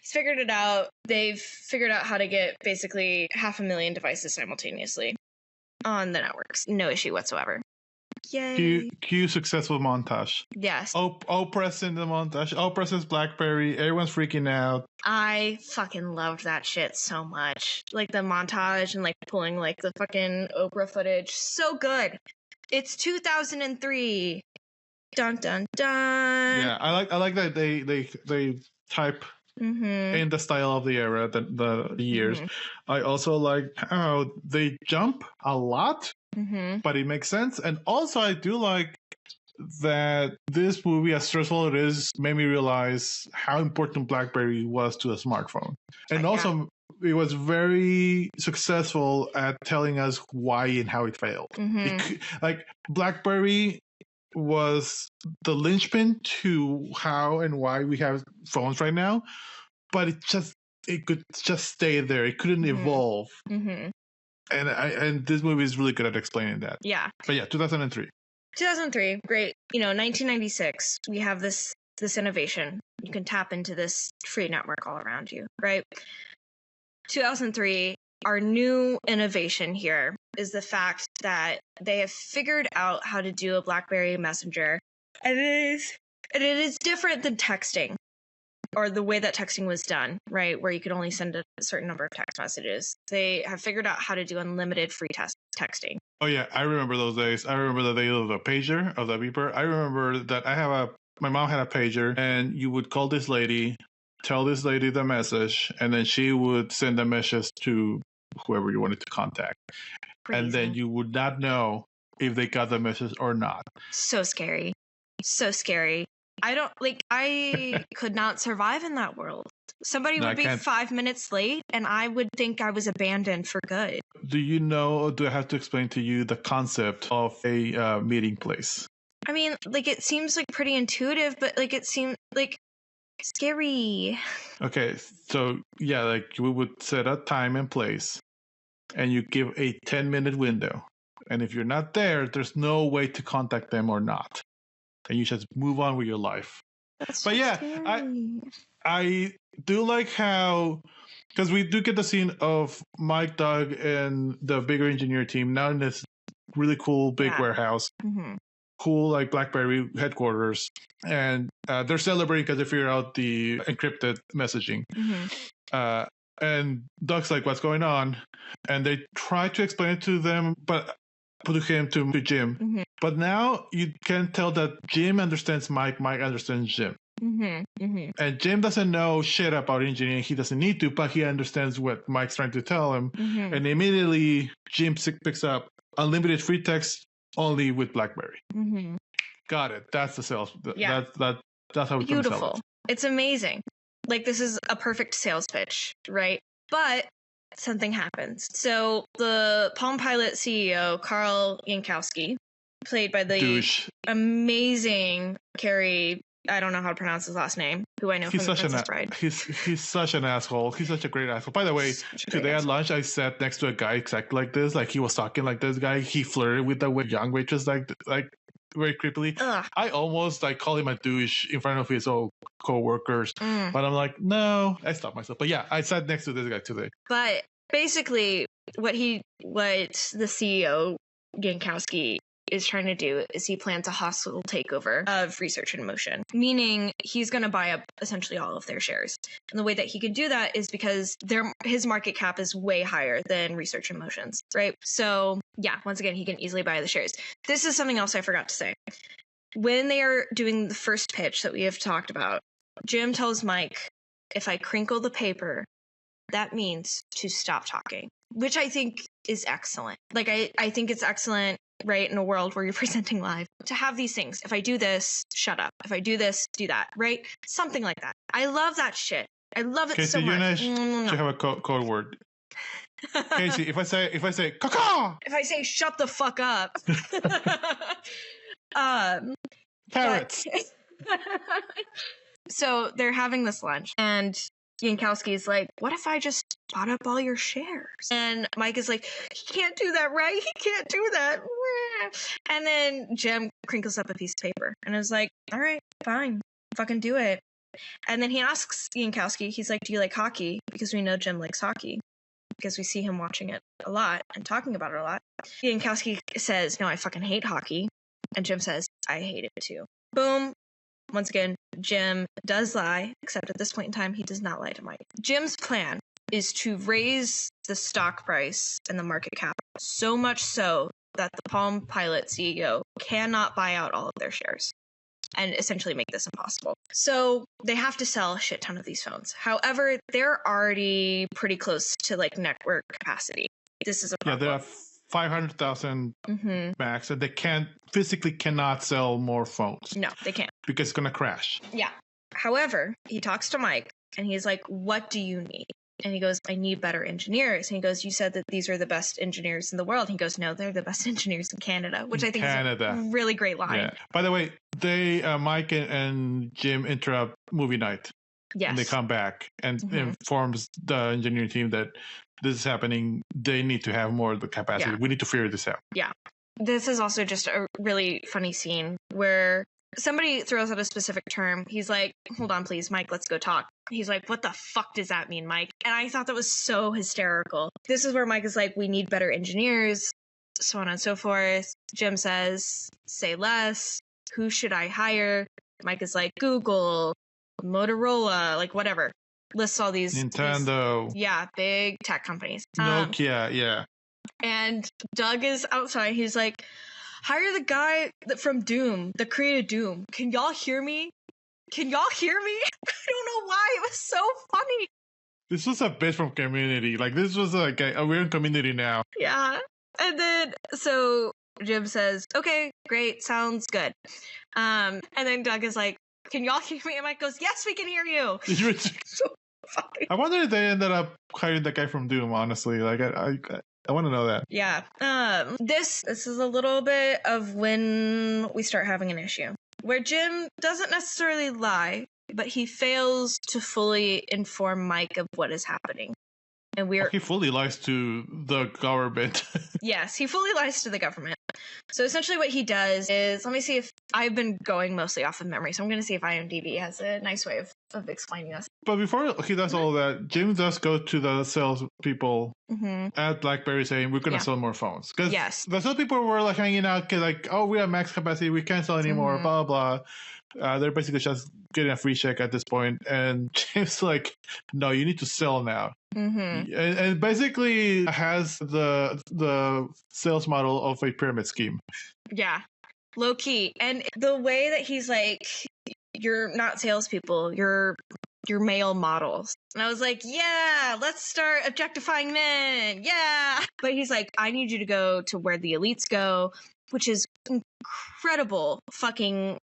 he's figured it out. They've figured out how to get basically 500,000 devices simultaneously on the networks. No issue whatsoever. Yay. Cue successful montage. Yes. Oprah's in the montage. Oprah says Blackberry. Everyone's freaking out. I fucking loved that shit so much. Like the montage and like pulling like the fucking Oprah footage. So good. It's 2003. Dun dun dun. Yeah, I like that they type in the style of the era, the years. I also like how they jump a lot, but it makes sense. And also I do like that this movie, as stressful it is, made me realize how important Blackberry was to a smartphone. And also it was very successful at telling us why and how it failed. Like Blackberry was the linchpin to how and why we have phones right now, but it could just stay there. It couldn't evolve. And this movie is really good at explaining that. Yeah. But yeah, 2003. 2003, great. 1996, we have this innovation. You can tap into this free network all around you, right? 2003, our new innovation here is the fact that they have figured out how to do a BlackBerry Messenger, and it is different than texting, or the way that texting was done, right? Where you could only send a certain number of text messages. They have figured out how to do unlimited free texting. Oh yeah, I remember those days. I remember the day of the pager, of the beeper. I remember that my mom had a pager, and you would call this lady, tell this lady the message, and then she would send a message to whoever you wanted to contact. Crazy. And then you would not know if they got the message or not. So scary. So scary. I could not survive in that world. Somebody would be 5 minutes late, and I would think I was abandoned for good. Do you know, or do I have to explain to you the concept of a meeting place? I mean, like, it seems like pretty intuitive, but like it seems like scary. Okay, so yeah, like we would set a time and place, and you give a 10-minute window. And if you're not there, there's no way to contact them or not. And you just move on with your life. But yeah, scary. I do like how, because we do get the scene of Mike, Doug, and the bigger engineer team now in this really cool big warehouse. Cool, like BlackBerry headquarters. And they're celebrating because they figured out the encrypted messaging. And Doug's like, what's going on? And they try to explain it to them, but to him, to Jim. Mm-hmm. But now you can tell that Jim understands Mike, Mike understands Jim. Mm-hmm. Mm-hmm. And Jim doesn't know shit about engineering. He doesn't need to, but he understands what Mike's trying to tell him. Mm-hmm. And immediately, Jim picks up unlimited free text only with Blackberry. Mm-hmm. Got it. That's the sales. Yeah. That's how we can sell it. It's amazing. Like, this is a perfect sales pitch, right? But something happens. So the Palm Pilot CEO, Carl Yankowski, played by the Douche. amazing Carrie, I don't know how to pronounce his last name, who I know from The Princess Bride. He's such an asshole. He's such a great asshole. By the way, today at lunch, I sat next to a guy exactly like this. Like, he was talking like this guy. He flirted with the young waitress like very creepily. Ugh. I almost call him a douche in front of his old co-workers. But I'm like, no, I stopped myself. But yeah, I sat next to this guy today. But basically, what the CEO, Yankowski, is trying to do is he plans a hostile takeover of Research in Motion, meaning he's going to buy up essentially all of their shares. And the way that he can do that is because his market cap is way higher than Research in Motion's, right? So yeah, once again, he can easily buy the shares. This is something else I forgot to say. When they are doing the first pitch that we have talked about, Jim tells Mike, if I crinkle the paper, that means to stop talking, which I think is excellent. Like, I think it's excellent, right, in a world where you're presenting live, to have these things. If I do this, shut up. If I do this, do that, right? Something like that. I love that shit. I love it so much. You have a code word. Casey, if I say caca, if I say shut the fuck up, carrots. So they're having this lunch, and Yankowski's like, what if I just bought up all your shares? And Mike is like, he can't do that, right? He can't do that. And then Jim crinkles up a piece of paper and is like, all right, fine, fucking do it. And then he asks Yankowski, he's like, do you like hockey? Because we know Jim likes hockey, because we see him watching it a lot and talking about it a lot. Yankowski says, no, I fucking hate hockey. And Jim says, I hate it too. Boom. Once again, Jim does lie, except at this point in time, he does not lie to Mike. Jim's plan is to raise the stock price and the market cap so much so that the Palm Pilot CEO cannot buy out all of their shares and essentially make this impossible. So they have to sell a shit ton of these phones. However, they're already pretty close to network capacity. This is a problem. Yeah, there are 500,000 max, and they physically cannot sell more phones. No, they can't. Because it's going to crash. Yeah. However, he talks to Mike, and he's like, what do you need? And he goes, I need better engineers. And he goes, you said that these are the best engineers in the world. And he goes, no, they're the best engineers in Canada, which I think is a really great line. Yeah. By the way, Mike and Jim interrupt movie night. Yes. And they come back and informs the engineering team that this is happening. They need to have more of the capacity. Yeah. We need to figure this out. Yeah. This is also just a really funny scene where somebody throws out a specific term. He's like, hold on, please, Mike, let's go talk. He's like, what the fuck does that mean, Mike? And I thought that was so hysterical. This is where Mike is like, we need better engineers, so on and so forth. Jim says, say less. Who should I hire? Mike is like, Google, Motorola, whatever. Lists all these Nintendo. Big tech companies. Nokia, yeah. And Doug is outside. He's like, hire the guy from Doom, that created Doom. Can y'all hear me? Can y'all hear me? I don't know why. It was so funny. This was a bit from Community. This was we're in Community now. Yeah. And then, so Jim says, okay, great, sounds good. And then Doug is like, can y'all hear me? And Mike goes, yes, we can hear you. So funny. I wonder if they ended up hiring that guy from Doom, honestly. I want to know that. Yeah. This is a little bit of when we start having an issue, where Jim doesn't necessarily lie, but he fails to fully inform Mike of what is happening. And he fully lies to the government. Yes, he fully lies to the government. So essentially what he does is, let me see if I've been going mostly off of memory, so I'm going to see if IMDb has a nice way of explaining this. But before he does all that, Jim does go to the sales people at Blackberry saying, we're going to sell more phones. Because the sales people were hanging out, we have max capacity, we can't sell anymore, blah, blah. They're basically just getting a free check at this point, and James like, no, you need to sell now. And basically has the sales model of a pyramid scheme. Yeah, low key. And the way that he's like, you're not salespeople, you're male models. And I was like, yeah, let's start objectifying men. Yeah. But he's like, I need you to go to where the elites go, which is incredible fucking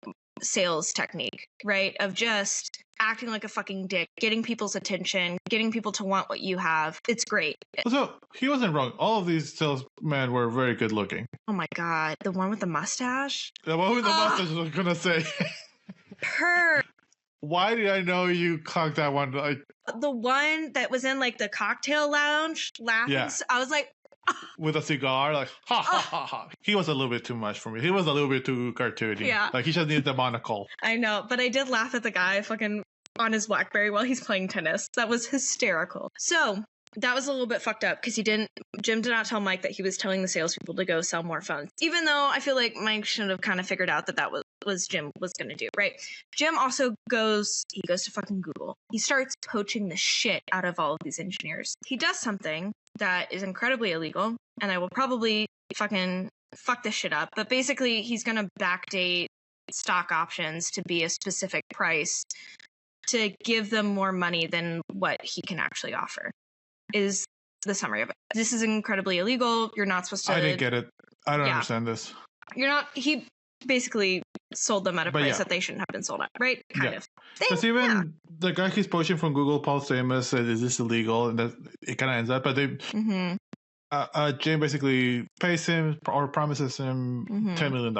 sales technique, right? Of just acting like a fucking dick, getting people's attention, getting people to want what you have. It's great. So he wasn't wrong. All of these salesmen were very good looking. Oh my God. The one with the mustache? The one with the mustache, I was gonna say. Why did I know you cocked that one? Like, the one that was in like the cocktail lounge laughing. Yeah. I was like, with a cigar, like, ha ha ha ha. He was a little bit too much for me. He was a little bit too cartoony. Yeah. Like, he just needed the monocle. I know, but I did laugh at the guy fucking on his Blackberry while he's playing tennis. That was hysterical. So that was a little bit fucked up because Jim did not tell Mike that he was telling the salespeople to go sell more phones. Even though I feel like Mike should have kind of figured out that was Jim was going to do, right? Jim also goes to fucking Google. He starts poaching the shit out of all of these engineers. He does something that is incredibly illegal, and I will probably fucking fuck this shit up. But basically, he's going to backdate stock options to be a specific price to give them more money than what he can actually offer, is the summary of it. This is incredibly illegal. You're not supposed to... I didn't get it. I don't understand this. You're not... He basically sold them at a price that they shouldn't have been sold at, right? Kind of. Because even the guy he's poaching from Google, Paul Stamets, said, is this illegal? And that it kind of ends up. But they... Jane basically pays him or promises him $10 million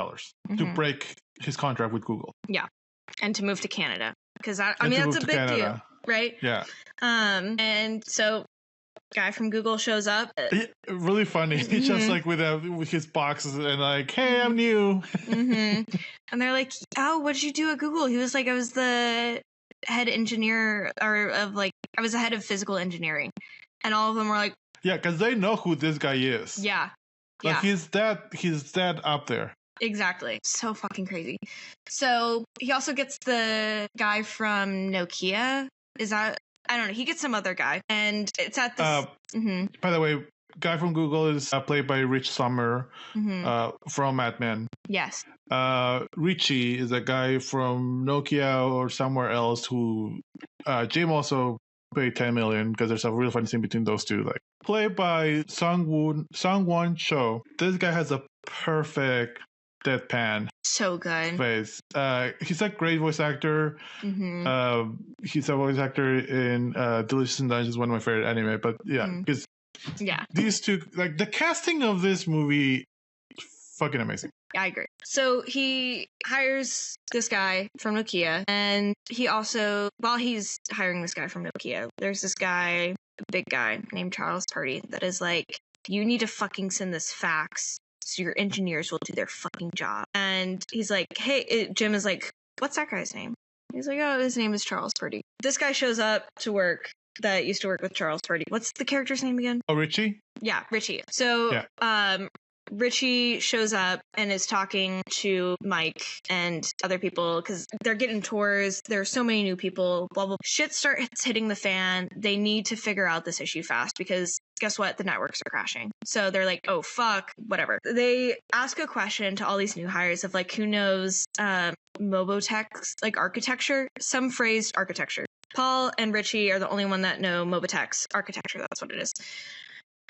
to break his contract with Google. Yeah. And to move to Canada. Because, I mean, that's a big deal, right? Yeah. And so, guy from Google shows up. Really funny. He's just like with his boxes and like, hey, I'm new. And they're like, oh, what did you do at Google? He was like, I was the head engineer I was the head of physical engineering. And all of them were like, yeah, because they know who this guy is. Yeah. Like he's that up there. Exactly. So fucking crazy. So he also gets the guy from Nokia. Is that... I don't know. He gets some other guy. And it's at this... By the way, guy from Google is played by Rich Sommer from Mad Men. Yes. Richie is a guy from Nokia or somewhere else who Jim also paid $10 million because there's a real funny scene between those two. Like, played by Sungwon Cho. This guy has a perfect deadpan so good face. He's a great voice actor. He's a voice actor in Delicious in Dungeons, one of my favorite anime. But because these two, like, the casting of this movie, fucking amazing. I agree. So he hires this guy from Nokia, and he also, while he's hiring this guy from Nokia, there's this guy, a big guy named Charles Purdy, that is like, you need to fucking send this fax so your engineers will do their fucking job. And he's like, hey, Jim is like, what's that guy's name? He's like, oh, his name is Charles Purdy. This guy shows up to work that used to work with Charles Purdy. What's the character's name again? Oh, Richie? Yeah, Richie. So, Richie shows up and is talking to Mike and other people because they're getting tours. There are so many new people, blah, blah. Shit starts hitting the fan. They need to figure out this issue fast because guess what? The networks are crashing. So they're like, oh, fuck, whatever. They ask a question to all these new hires of like, who knows Mobotech's like architecture? Some phrased architecture. Paul and Richie are the only one that know Mobotech's architecture. That's what it is.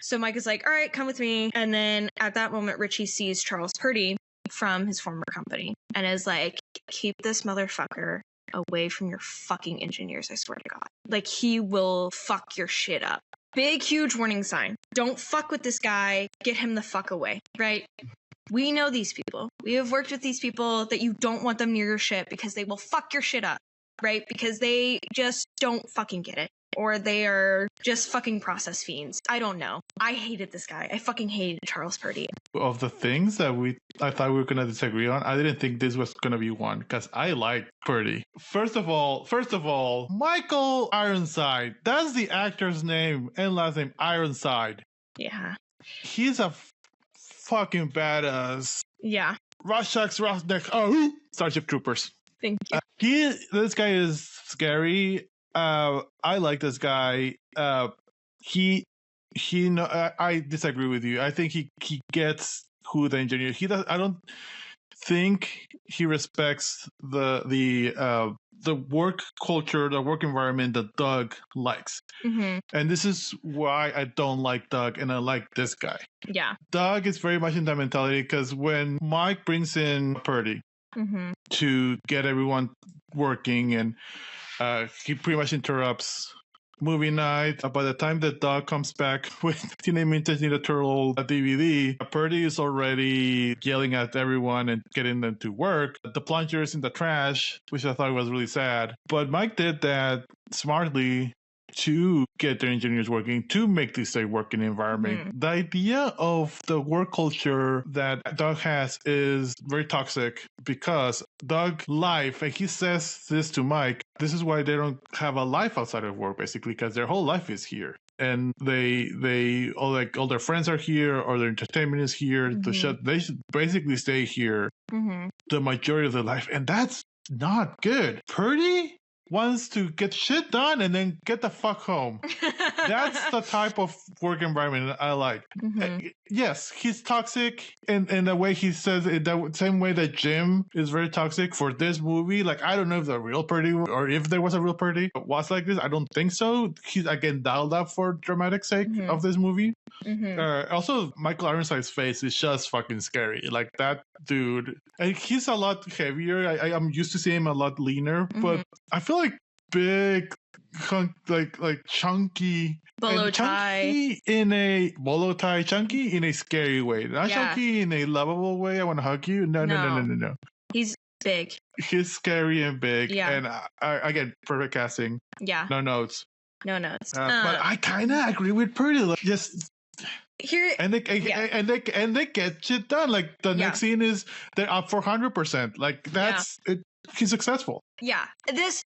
So Mike is like, all right, come with me. And then at that moment, Richie sees Charles Purdy from his former company and is like, keep this motherfucker away from your fucking engineers, I swear to God. Like, he will fuck your shit up. Big, huge warning sign. Don't fuck with this guy. Get him the fuck away, right? We know these people. We have worked with these people that you don't want them near your shit because they will fuck your shit up, right? Because they just don't fucking get it. Or they are just fucking process fiends. I don't know. I hated this guy. I fucking hated Charles Purdy. Of the things that I thought we were going to disagree on, I didn't think this was going to be one because I like Purdy. First of all, Michael Ironside. That's the actor's name and last name, Ironside. Yeah. He's a fucking badass. Yeah. Rorschach's Roughneck. Oh, Starship Troopers. Thank you. This guy is scary. I like this guy. He I disagree with you. I think he gets who the engineer. He does. I don't think he respects the work culture, the work environment that Doug likes. Mm-hmm. And this is why I don't like Doug and I like this guy. Yeah. Doug is very much in that mentality because when Mike brings in Purdy Mm-hmm. to get everyone working and he pretty much interrupts movie night. By the time that Doug comes back with Teenage Mutant Ninja Turtle DVD, Purdy is already yelling at everyone and getting them to work. The plunger is in the trash, which I thought was really sad. But Mike did that smartly to get their engineers working, to make this a working environment. Mm-hmm. The idea of the work culture that Doug has is very toxic because Doug life, and he says this to Mike, this is why they don't have a life outside of work, basically, because their whole life is here. And they all their friends are here or their entertainment is here. Mm-hmm. They should basically stay here the majority of their life. And that's not good. Purdy wants to get shit done and then get the fuck home. That's the type of work environment I like. Mm-hmm. Yes, he's toxic in the way he says it, the same way that Jim is very toxic for this movie. Like, I don't know if the real Purdy or if there was a real Purdy was like this. I don't think so. He's again dialed up for dramatic sake of this movie. Mm-hmm. Also, Michael Ironside's face is just fucking scary. Like, that dude, and he's a lot heavier. I'm used to seeing him a lot leaner, but I feel like big, like chunky, bolo tie chunky in a bolo tie, chunky in a scary way, not chunky in a lovable way. I want to hug you. No. He's big. He's scary and big. Yeah. And again, perfect casting. Yeah. No notes. No notes. But I kind of agree with Purdy. Like, just. Here, and they get shit done. Like the next scene is they're up for 100%. Like that's it. He's successful. Yeah, this,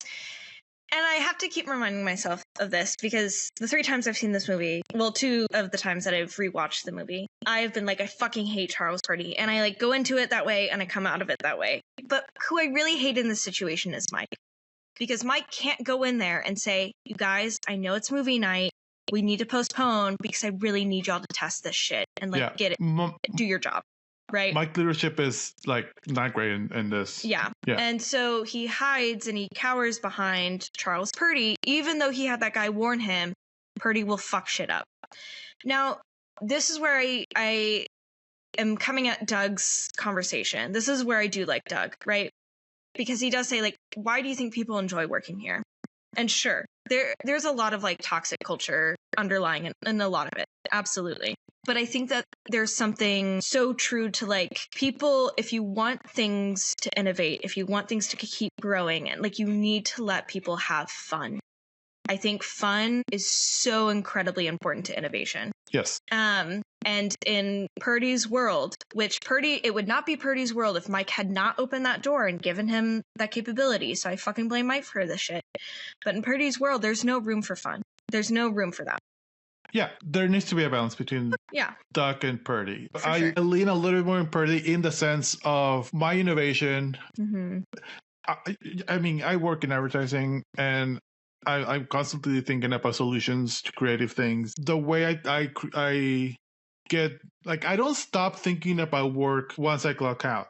and I have to keep reminding myself of this because the 3 times I've seen this movie, well, 2 of the times that I've rewatched the movie, I've been like, I fucking hate Charles Purdy, and I like go into it that way and I come out of it that way. But who I really hate in this situation is Mike, because Mike can't go in there and say, "You guys, I know it's movie night. We need to postpone because I really need y'all to test this shit and like get it, do your job." Right? Mike's leadership is like not great in this. Yeah. And so he hides and he cowers behind Charles Purdy, even though he had that guy warn him, Purdy will fuck shit up. Now, this is where I am coming at Doug's conversation. This is where I do like Doug, right? Because he does say, like, why do you think people enjoy working here? And sure, there's a lot of like toxic culture underlying in a lot of it. Absolutely. But I think that there's something so true to like people, if you want things to innovate, if you want things to keep growing, and like you need to let people have fun. I think fun is so incredibly important to innovation. Yes. And in Purdy's world, which it would not be Purdy's world if Mike had not opened that door and given him that capability. So I fucking blame Mike for this shit. But in Purdy's world, there's no room for fun. There's no room for that. Yeah, there needs to be a balance between Doug and Purdy. I lean a little bit more in Purdy in the sense of my innovation. Mm-hmm. I mean, I work in advertising and I'm constantly thinking about solutions to creative things. The way I get, like, I don't stop thinking about work once I clock out.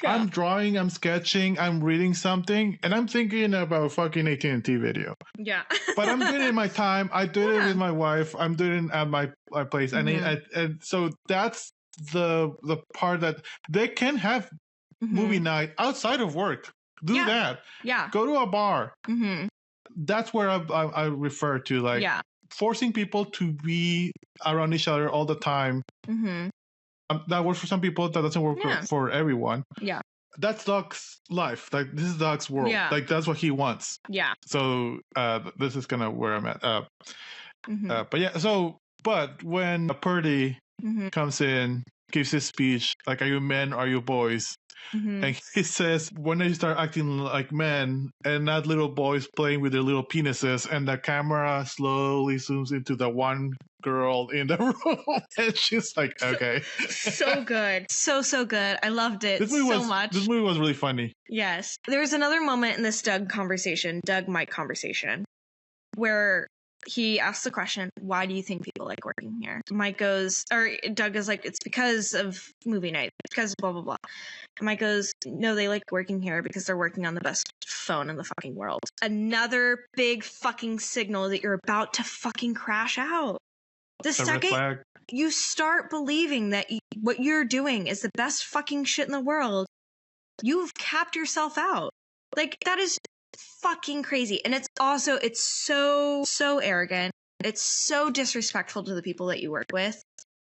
Yeah. I'm drawing, I'm sketching, I'm reading something, and I'm thinking about fucking AT&T video. Yeah. But I'm doing it in my time. I do it with my wife. I'm doing it at my place. Mm-hmm. And so that's the part that they can have movie night outside of work. Do that. Yeah. Go to a bar. Mm-hmm. That's where I refer to, like, forcing people to be around each other all the time. Mm-hmm. That works for some people. That doesn't work for everyone. Yeah. That's Doc's life. Like, this is Doc's world. Yeah. Like, that's what he wants. Yeah. So this is kind of where I'm at. But yeah, but when Purdy comes in, gives his speech, like, are you men, are you boys? Mm-hmm. And he says, when they start acting like men and not little boys playing with their little penises, and the camera slowly zooms into the one girl in the room. And she's like, okay. So good. So good. I loved it so much. This movie was really funny. Yes. There was another moment in this Doug Mike conversation, where he asks the question, why do you think people like working here? Doug goes like, it's because of movie night. It's because of blah, blah, blah. And Mike goes, no, they like working here because they're working on the best phone in the fucking world. Another big fucking signal that you're about to fucking crash out. The second you start believing that what you're doing is the best fucking shit in the world, you've capped yourself out. Like, that is fucking crazy. And it's so arrogant. It's so disrespectful to the people that you work with.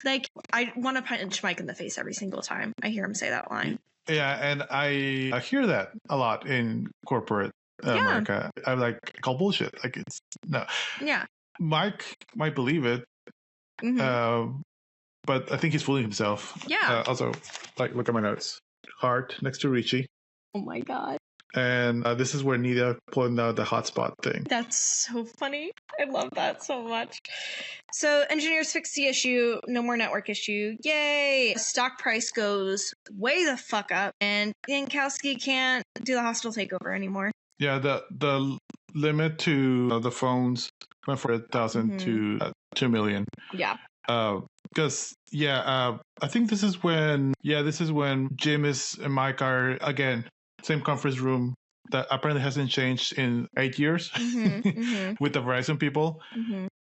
Like, I want to punch Mike in the face every single time I hear him say that line. Yeah, and I hear that a lot in corporate America. I'm like, call bullshit. Like, it's no. Yeah. Mike might believe it, but I think he's fooling himself. Yeah. Also, like, look at my notes. Heart next to Richie. Oh my god. And this is where Nita pulling out the hotspot thing. That's so funny. I love that so much. So engineers fix the issue. No more network issue. Yay! Stock price goes way the fuck up, and Yankowski can't do the hostile takeover anymore. Yeah, the limit to the phones went from 1,000 to 2 million. Yeah. Because I think this is when Jim and Mike are again same conference room that apparently hasn't changed in 8 years with the Verizon people.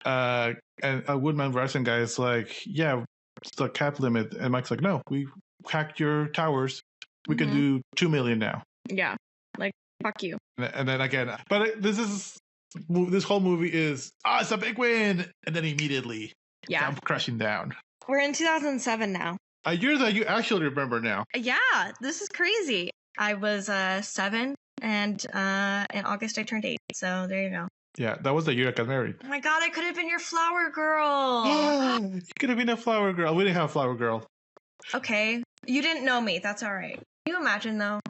And a Woodman Verizon guy is like, yeah, it's the cap limit, and Mike's like, no, we hacked your towers. We can do 2 million now. Yeah, like fuck you. And then again, but this whole movie is it's a big win, and then immediately I'm crashing down. We're in 2007 now. A year that you actually remember now. Yeah, this is crazy. I was 7, and in August I turned 8. So there you go. Yeah, that was the year I got married. Oh my god, I could have been your flower girl. You could have been a flower girl. We didn't have a flower girl. Okay, you didn't know me. That's all right. Can you imagine though?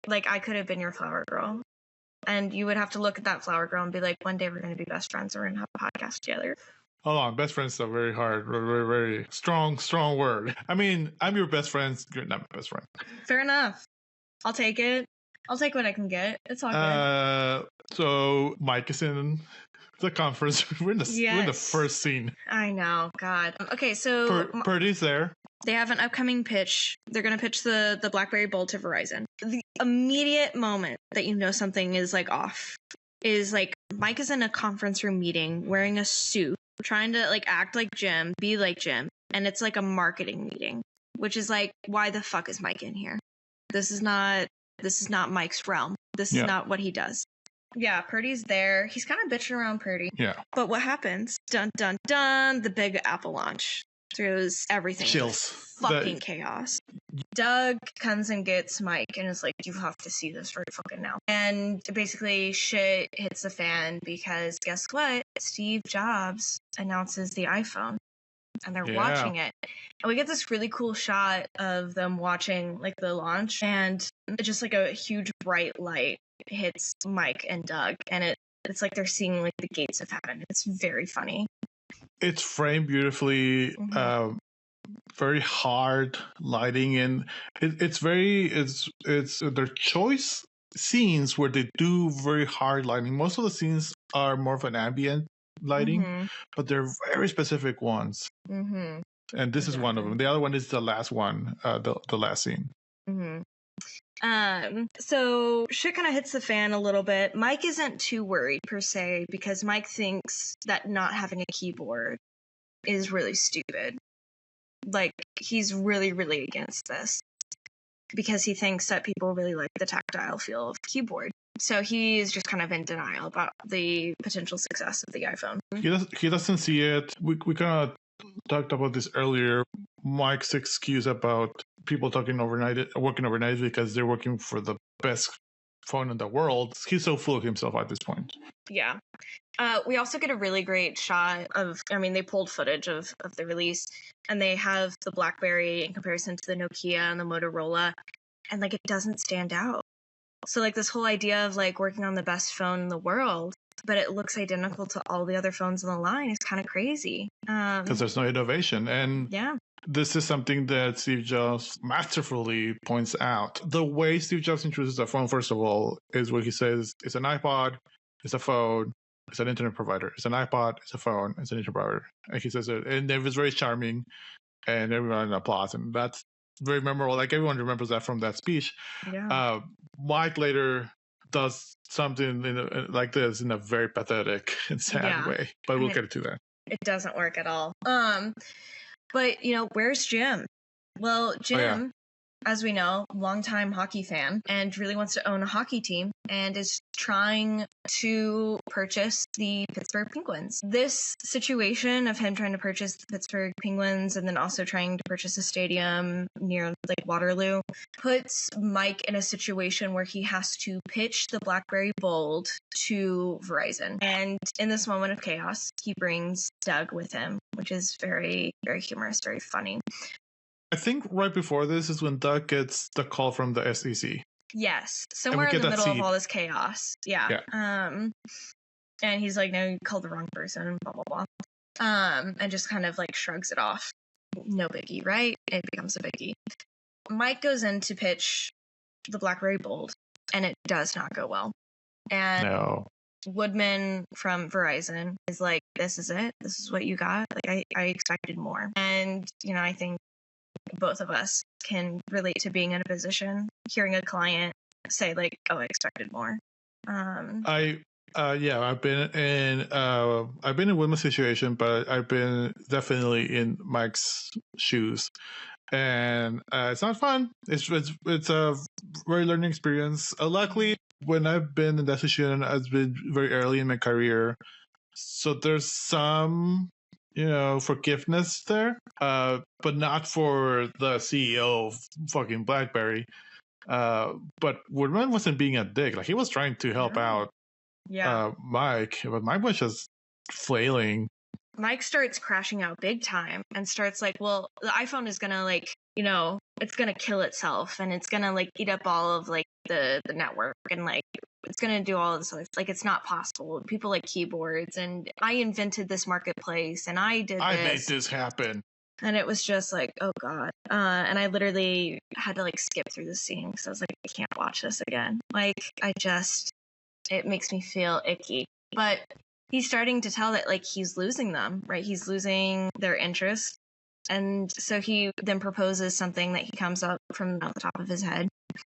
Like, I could have been your flower girl, and you would have to look at that flower girl and be like, one day we're going to be best friends. We're going to have a podcast together. Hold on, best friends is a very hard, very, very strong word. I mean, I'm your best friend. You're not my best friend. Fair enough. I'll take it. I'll take what I can get. It's all good. So Mike is in the conference. We're in the first scene. I know. God. Okay, so Purdy's there. They have an upcoming pitch. They're going to pitch the Blackberry Bold to Verizon. The immediate moment that you know something is like off is like Mike is in a conference room meeting wearing a suit, trying to like act like Jim, be like Jim, and it's like a marketing meeting, which is like, why the fuck is Mike in here? This is not Mike's realm. This is not what he does. Yeah, Purdy's there. He's kind of bitching around Purdy. Yeah. But what happens? Dun, dun, dun. The big Apple launch throws everything. Chills. Fucking chaos. Doug comes and gets Mike and is like, you have to see this right fucking now. And basically shit hits the fan because guess what? Steve Jobs announces the iPhone. And they're watching it. And we get this really cool shot of them watching like the launch, and just like a huge bright light hits Mike and Doug, and it's like they're seeing like the gates of heaven. It's very funny. It's framed beautifully, very hard lighting, and it's their choice scenes where they do very hard lighting. Most of the scenes are more of an ambient lighting, but they're very specific ones. And this is one of them. The other one is the last one, the last scene. So shit kind of hits the fan a little bit. Mike isn't too worried per se because Mike thinks that not having a keyboard is really stupid. Like, he's really, really against this because he thinks that people really like the tactile feel of the keyboard. So he is just kind of in denial about the potential success of the iPhone. He doesn't see it. We kind of talked about this earlier. Mike's excuse about people working overnight because they're working for the best phone in the world. He's so full of himself at this point. Yeah. We also get a really great shot they pulled footage of the release, and they have the Blackberry in comparison to the Nokia and the Motorola, and like it doesn't stand out. So like this whole idea of like working on the best phone in the world but it looks identical to all the other phones on the line. It's kind of crazy. Because there's no innovation. And yeah. This is something that Steve Jobs masterfully points out. The way Steve Jobs introduces a phone, first of all, is where he says it's an iPod, it's a phone, it's an internet provider. It's an iPod, it's a phone, it's an internet provider. And he says it, and it was very charming, and everyone applauds, and that's very memorable. Like everyone remembers that from that speech. Yeah. Mike later does something like this in a very pathetic and sad way, but we'll get to that. It doesn't work at all. But, where's Jim? Well, Jim, as we know, longtime hockey fan and really wants to own a hockey team and is trying to purchase the Pittsburgh Penguins. This situation of him trying to purchase the Pittsburgh Penguins and then also trying to purchase a stadium near Waterloo puts Mike in a situation where he has to pitch the Blackberry Bold to Verizon. And in this moment of chaos, he brings Doug with him, which is very, very humorous, very funny. I think right before this is when Doug gets the call from the SEC. Yes, somewhere in the middle of all this chaos. Yeah. And he's like, no, you called the wrong person, blah, blah, blah. And just kind of shrugs it off. No biggie, right? It becomes a biggie. Mike goes in to pitch the Blackberry Bold, and it does not go well. And Woodman from Verizon is like, this is it. This is what you got. I expected more. And, I think both of us can relate to being in a position, hearing a client say I expected more. I've been in Woodman's situation, but I've been definitely in Mike's shoes, and it's not fun. It's a very learning experience. Luckily, when I've been in that situation, I've been very early in my career, so there's some forgiveness there, but not for the CEO of fucking Blackberry. But Woodman wasn't being a dick. He was trying to help out Mike, but Mike was just flailing. Mike starts crashing out big time and starts well, the iPhone is gonna it's gonna kill itself and it's gonna eat up all of the network and it's gonna do all of this. It's not possible. People like keyboards, and I invented this marketplace, and I made this happen. And it was just oh god. And I literally had to skip through the scene because I was I can't watch this again. It makes me feel icky. But he's starting to tell that he's losing them, right? He's losing their interest. And so he then proposes something that he comes up from the top of his head,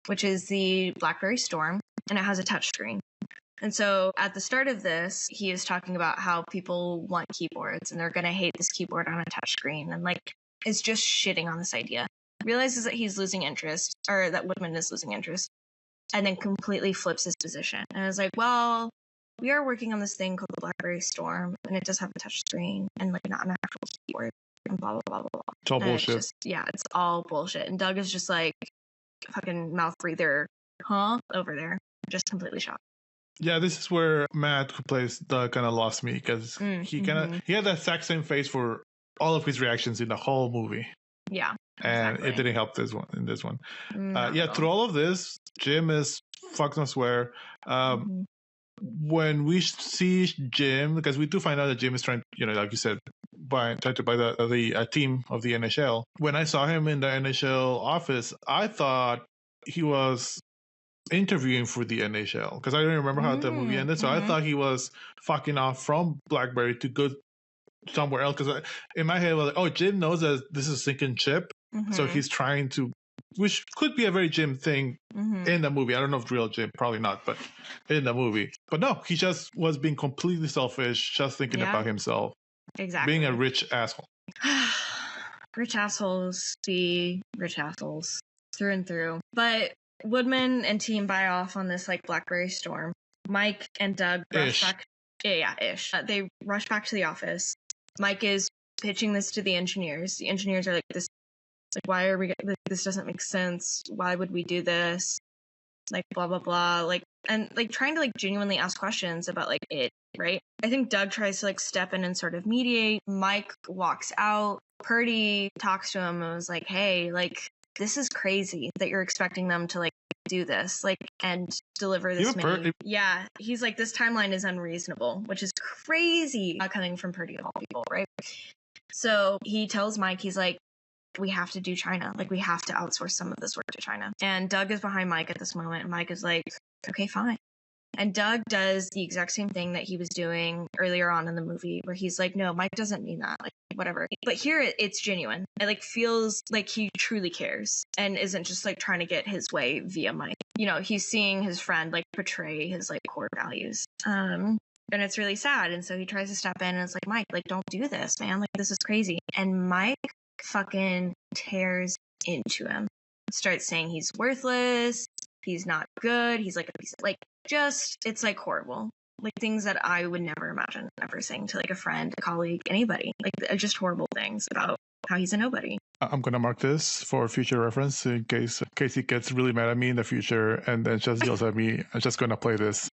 which is the Blackberry Storm, and it has a touchscreen. And so at the start of this, he is talking about how people want keyboards and they're going to hate this keyboard on a touchscreen and is just shitting on this idea. Realizes that he's losing interest, or that Woodman is losing interest, and then completely flips his position. And I was well, we are working on this thing called the Blackberry Storm, and it does have a touchscreen and not an actual keyboard. And blah, blah, blah, blah, blah. It's all bullshit. It's all bullshit. And Doug is just fucking mouth breather, over there. Just completely shocked. Yeah, this is where Matt, who plays Doug, kind of lost me because he had that exact same face for all of his reactions in the whole movie. Yeah. And it didn't help this one. Through all of this, Jim is fucked no swear. When we see Jim, because we do find out that Jim is trying, like you said, trying to buy the team of the NHL. When I saw him in the NHL office, I thought he was interviewing for the NHL because I don't remember how the movie ended. So I thought he was fucking off from Blackberry to go somewhere else. Because in my head, I was Jim knows that this is a sinking ship, so he's trying to, which could be a very Jim thing in the movie. I don't know if real Jim, probably not, but in the movie. But no, he just was being completely selfish, just thinking about himself. Exactly. Being a rich asshole. Rich assholes be rich assholes through and through. But Woodman and team buy off on this Blackberry Storm. Mike and Doug rush back. Ish. They rush back to the office. Mike is pitching this to the engineers. The engineers are this. Why are we? This doesn't make sense. Why would we do this? Blah blah blah. And trying to genuinely ask questions about it. Right. I think Doug tries to step in and sort of mediate. Mike walks out. Purdy talks to him and was hey, this is crazy that you're expecting them to do this, like, and deliver this many. Yeah, he's like, this timeline is unreasonable, which is crazy coming from Purdy of all people, right? So he tells Mike, he's like, we have to do China. Like, we have to outsource some of this work to China. And Doug is behind Mike at this moment. And Mike is like, okay, fine. And Doug does the exact same thing that he was doing earlier on in the movie, where he's like, no, Mike doesn't mean that. Like, whatever. But here it's genuine. It like feels like he truly cares and isn't just like trying to get his way via Mike. You know, he's seeing his friend like portray his like core values. And it's really sad. And so he tries to step in and it's like, Mike, like, don't do this, man. Like, this is crazy. And Mike fucking tears into him, starts saying he's worthless, he's not good, he's like a piece of, like, just, it's like horrible, like things that I would never imagine ever saying to like a friend, a colleague, anybody, like just horrible things about how he's a nobody. I'm gonna mark this for future reference in case he gets really mad at me in the future and then just yells at me. I'm just gonna play this.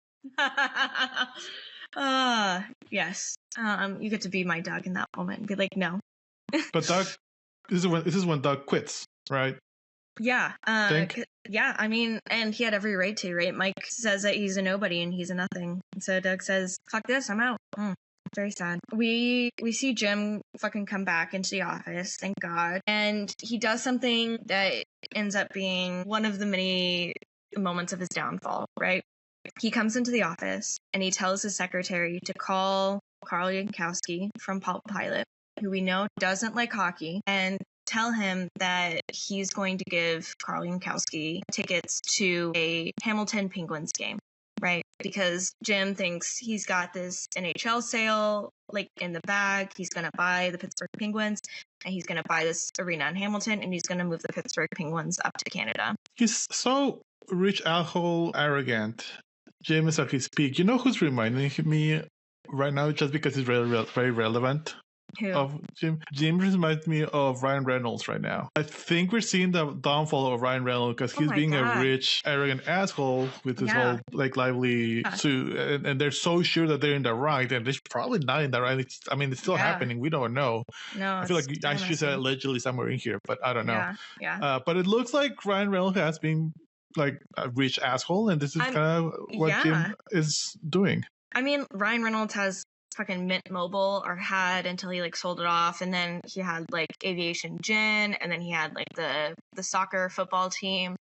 Yes. You get to be my Doug in that moment and be like, no. But Doug, this is when Doug quits, right? Yeah. Yeah, I mean, and he had every right to, right? Mike says that he's a nobody and he's a nothing. And so Doug says, fuck this, I'm out. Very sad. We see Jim fucking come back into the office, thank God. And he does something that ends up being one of the many moments of his downfall, right? He comes into the office and he tells his secretary to call Carl Yankowski from Pulp Pilot, who we know doesn't like hockey, and tell him that he's going to give Carl Yankowski tickets to a Hamilton Penguins game, right? Because Jim thinks he's got this NHL sale like in the bag. He's going to buy the Pittsburgh Penguins and he's going to buy this arena in Hamilton and he's going to move the Pittsburgh Penguins up to Canada. He's so rich asshole arrogant. Jim is at his peak. You know who's reminding me right now, just because he's very relevant? Who? Of Jim. Jim reminds me of Ryan Reynolds right now. I think we're seeing the downfall of Ryan Reynolds because he's being a rich, arrogant asshole with his whole like lively suit, and they're so sure that they're in the right, and they're probably not in the right. It's still happening. We don't know. No, I feel like I should say allegedly somewhere in here, but I don't know. Yeah. But it looks like Ryan Reynolds has been like a rich asshole, and this is kind of what Jim is doing. I mean, Ryan Reynolds has fucking Mint Mobile, or had until he like sold it off, and then he had like Aviation Gin, and then he had like the soccer football team.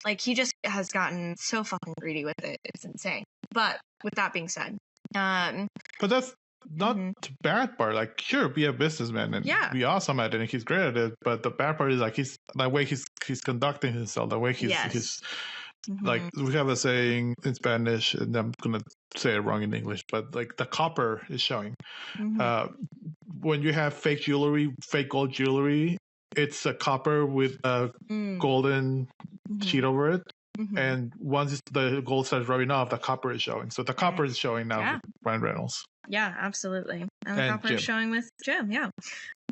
Like, he just has gotten so fucking greedy with it. It's insane. But with that being said, but that's not the bad part. Like, sure, be a businessman and be awesome at it, and he's great at it. But the bad part is like the way he's conducting himself, the way he's like, we have a saying in Spanish, and I'm gonna say it wrong in English, but like the copper is showing. When you have fake gold jewelry, it's a copper with a golden sheet over it. And once the gold starts rubbing off, the copper is showing. So the copper is showing now with Ryan Reynolds. Yeah, absolutely. And the copper is showing with Jim,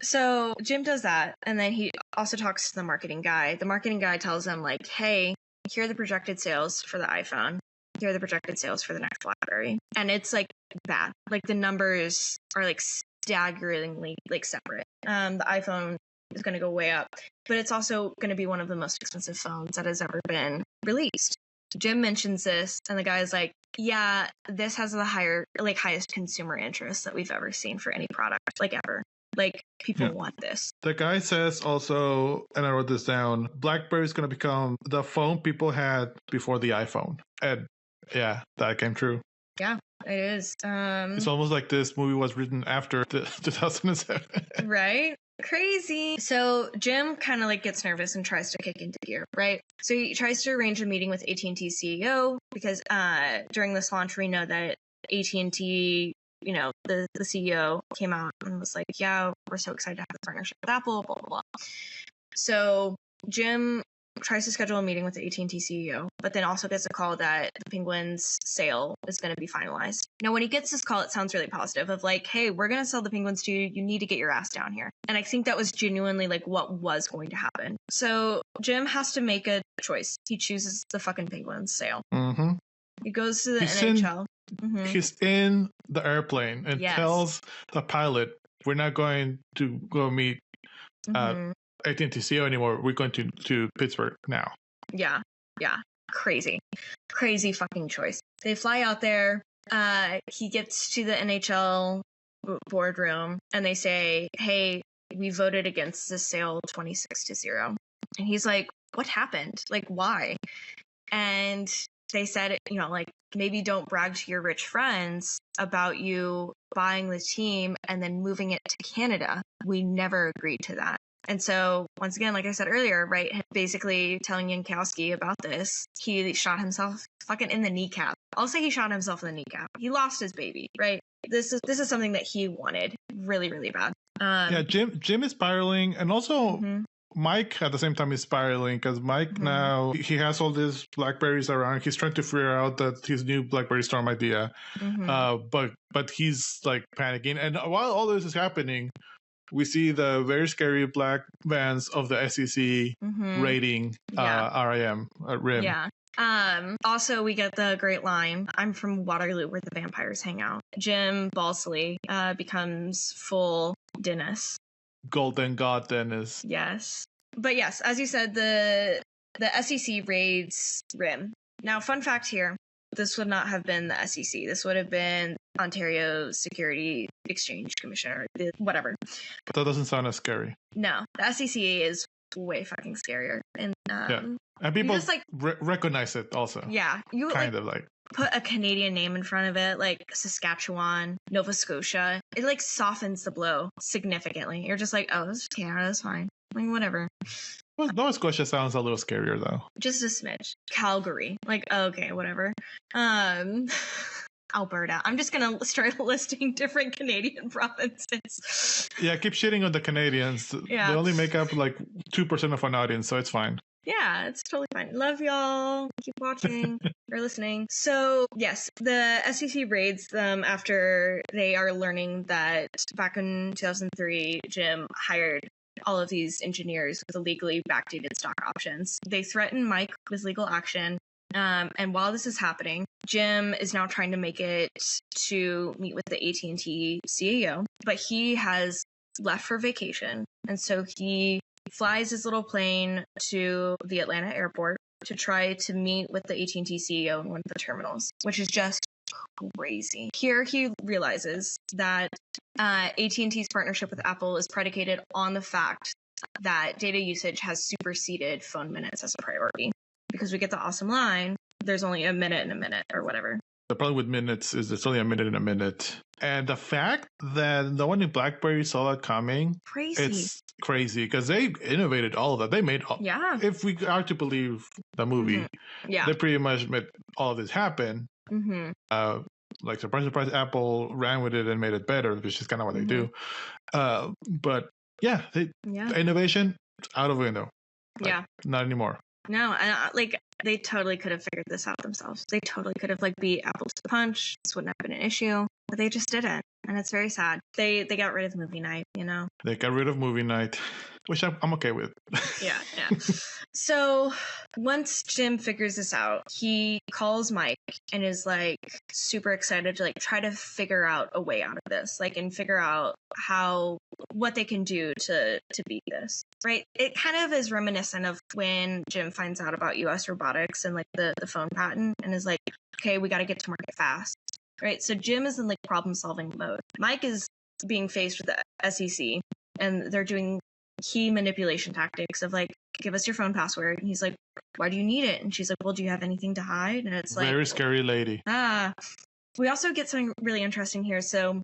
So Jim does that, and then he also talks to the marketing guy. The marketing guy tells him, like, hey, here are the projected sales for the iPhone. Here are the projected sales for the next Blackberry. And it's like bad. Like, the numbers are like staggeringly like separate. The iPhone is going to go way up, but it's also going to be one of the most expensive phones that has ever been released. Jim mentions this, and the guy's like, yeah, this has the highest consumer interest that we've ever seen for any product, like ever. Like, people want this. The guy says also, and I wrote this down, BlackBerry is going to become the phone people had before the iPhone. And yeah, that came true. Yeah, it is. It's almost like this movie was written after 2007. Right? Crazy. So Jim kind of like gets nervous and tries to kick into gear, right? So he tries to arrange a meeting with AT&T CEO because during this launch, we know that AT&T, you know, the CEO came out and was like, yeah, we're so excited to have a partnership with Apple, blah, blah, blah. So Jim tries to schedule a meeting with the AT&T CEO, but then also gets a call that the Penguins sale is going to be finalized. Now, when he gets this call, it sounds really positive of like, hey, we're going to sell the Penguins to you. You need to get your ass down here. And I think that was genuinely like what was going to happen. So Jim has to make a choice. He chooses the fucking Penguins sale. He goes to the NHL. He's in the airplane and tells the pilot, we're not going to go meet AT&T CEO anymore. We're going to Pittsburgh now. Yeah. Crazy fucking choice. They fly out there. He gets to the NHL boardroom and they say, hey, we voted against the sale 26-0. And he's like, what happened? Like, why? And they said, you know, like, maybe don't brag to your rich friends about you buying the team and then moving it to Canada. We never agreed to that. And so, once again, like I said earlier, right, basically telling Yankowski about this, he shot himself fucking in the kneecap. I'll say he shot himself in the kneecap. He lost his baby, right? This is something that he wanted really, really bad. Yeah, Jim is spiraling, and also Mike at the same time is spiraling because Mike now he has all these Blackberries around. He's trying to figure out that his new Blackberry Storm idea, but he's like panicking. And while all this is happening, we see the very scary black vans of the SEC raiding RIM. Yeah. Also, we get the great line, I'm from Waterloo where the vampires hang out. Jim Balsley becomes full Dennis. Golden God Dennis. Yes. But yes, as you said, the SEC raids RIM. Now, fun fact here, this would not have been the SEC. This would have been Ontario Security Exchange Commissioner, whatever. But that doesn't sound as scary. No, the SEC is way fucking scarier. And and people just, like, recognize it also. Yeah. You kind of like put a Canadian name in front of it, like Saskatchewan, Nova Scotia. It like softens the blow significantly. You're just like, oh, this is Canada, that's fine. Like, whatever. Well, Nova Scotia sounds a little scarier though. Just a smidge. Calgary. Like, okay, whatever. Alberta. I'm just gonna start listing different Canadian provinces. Yeah, keep shitting on the Canadians. Yeah. They only make up like 2% of an audience, so it's fine. Yeah, it's totally fine. Love y'all. Keep watching or listening. So, yes, the SEC raids them after they are learning that back in 2003, Jim hired all of these engineers with illegally backdated stock options. They threaten Mike with legal action. And while this is happening, Jim is now trying to make it to meet with the AT&T CEO, but he has left for vacation. And so he flies his little plane to the Atlanta airport to try to meet with the AT&T CEO in one of the terminals, which is just crazy. Here he realizes that AT&T's partnership with Apple is predicated on the fact that data usage has superseded phone minutes as a priority. Because we get the awesome line, there's only a minute and a minute or whatever. The problem with minutes is it's only a minute and a minute. And the fact that no one in Blackberry saw that coming, it's crazy because they innovated all of that. They made, if we are to believe the movie, they pretty much made all of this happen. Like, surprise, Apple ran with it and made it better, which is kind of what they do. But yeah, innovation, out of the window. Like, not anymore. No, and like they totally could have figured this out themselves. They totally could have like beat Apple to the punch. This wouldn't have been an issue, but they just didn't, and it's very sad. They got rid of movie night, you know. They got rid of movie night, which I'm okay with. Yeah. So once Jim figures this out, he calls Mike and is like super excited to like try to figure out a way out of this, like, and figure out what they can do to beat this. Right? It kind of is reminiscent of when Jim finds out about US robotics and like the phone patent and is like, okay, we got to get to market fast. Right? So Jim is in like problem solving mode. Mike is being faced with the SEC and they're doing key manipulation tactics of like, give us your phone password. And he's like, why do you need it? And she's like, well, do you have anything to hide? And it's like, very scary lady. We also get something really interesting here. So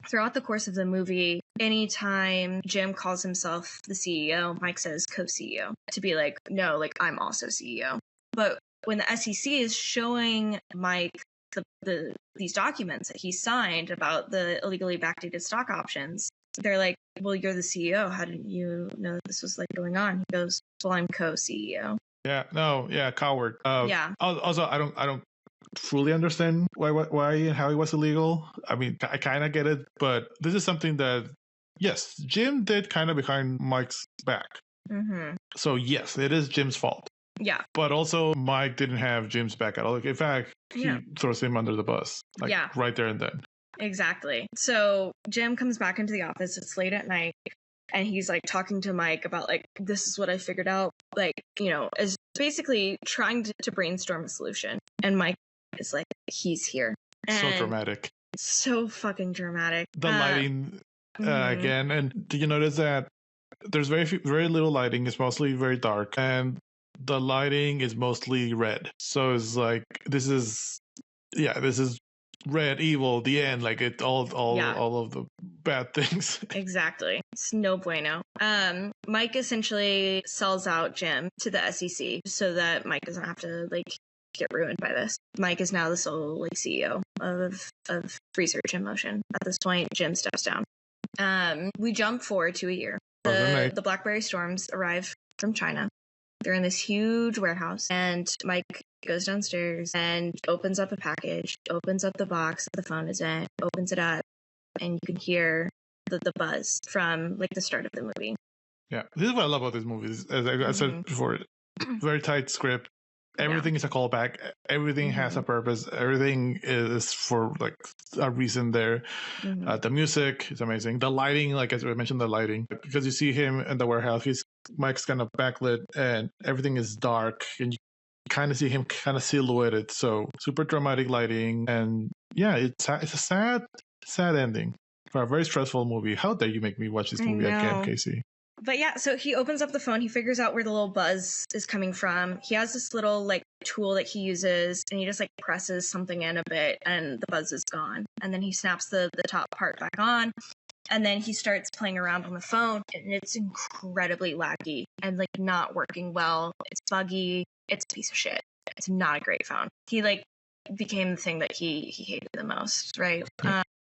throughout the course of the movie, anytime Jim calls himself the CEO, Mike says co-CEO to be like, no, like I'm also CEO. But when the SEC is showing Mike these documents that he signed about the illegally backdated stock options, they're like, well, you're the CEO. How didn't you know that this was like going on? He goes, well, I'm co-CEO. Coward. Also, I don't fully understand why and how it was illegal. I mean, I kind of get it, but this is something that, yes, Jim did kind of behind Mike's back. So yes, it is Jim's fault. Yeah. But also Mike didn't have Jim's back at all. In fact, he throws him under the bus. Right there and then. Exactly. So Jim comes back into the office. It's late at night. and he's like talking to Mike about like, this is what I figured out, like, you know, is basically trying to brainstorm a solution. And Mike is like, he's here. So And dramatic. so fucking dramatic. The lighting again, and do you notice that there's very little lighting? It's mostly very dark, and the lighting is mostly red. So it's like this is red evil. The end, like it all of the bad things. Exactly. It's no bueno. Mike essentially sells out Jim to the SEC so that Mike doesn't have to like get ruined by this. Mike is now the sole like CEO of Research in Motion. At this point, Jim steps down. We jump forward to a year. The Blackberry storms arrive from China. They're in this huge warehouse, and Mike goes downstairs and opens up a package, opens up the box that the phone is in, opens it up, and you can hear the buzz from like the start of the movie. Yeah, this is what I love about this movie. As I said before, very tight script. Everything is a callback. Everything has a purpose. Everything is for like a reason there. The music is amazing. The lighting, like as I mentioned, the lighting, because you see him in the warehouse. Mike's kind of backlit, and everything is dark, and you kind of see him kind of silhouetted. So super dramatic lighting, and yeah, it's a sad ending for a very stressful movie. How dare you make me watch this movie again, Casey? But yeah, so he opens up the phone, he figures out where the little buzz is coming from. He has this little like tool that he uses, and he just like presses something in a bit and the buzz is gone. And then he snaps the top part back on, and then he starts playing around on the phone, and it's incredibly laggy and like not working well. It's buggy. It's a piece of shit. It's not a great phone. He like became the thing that he hated the most, right?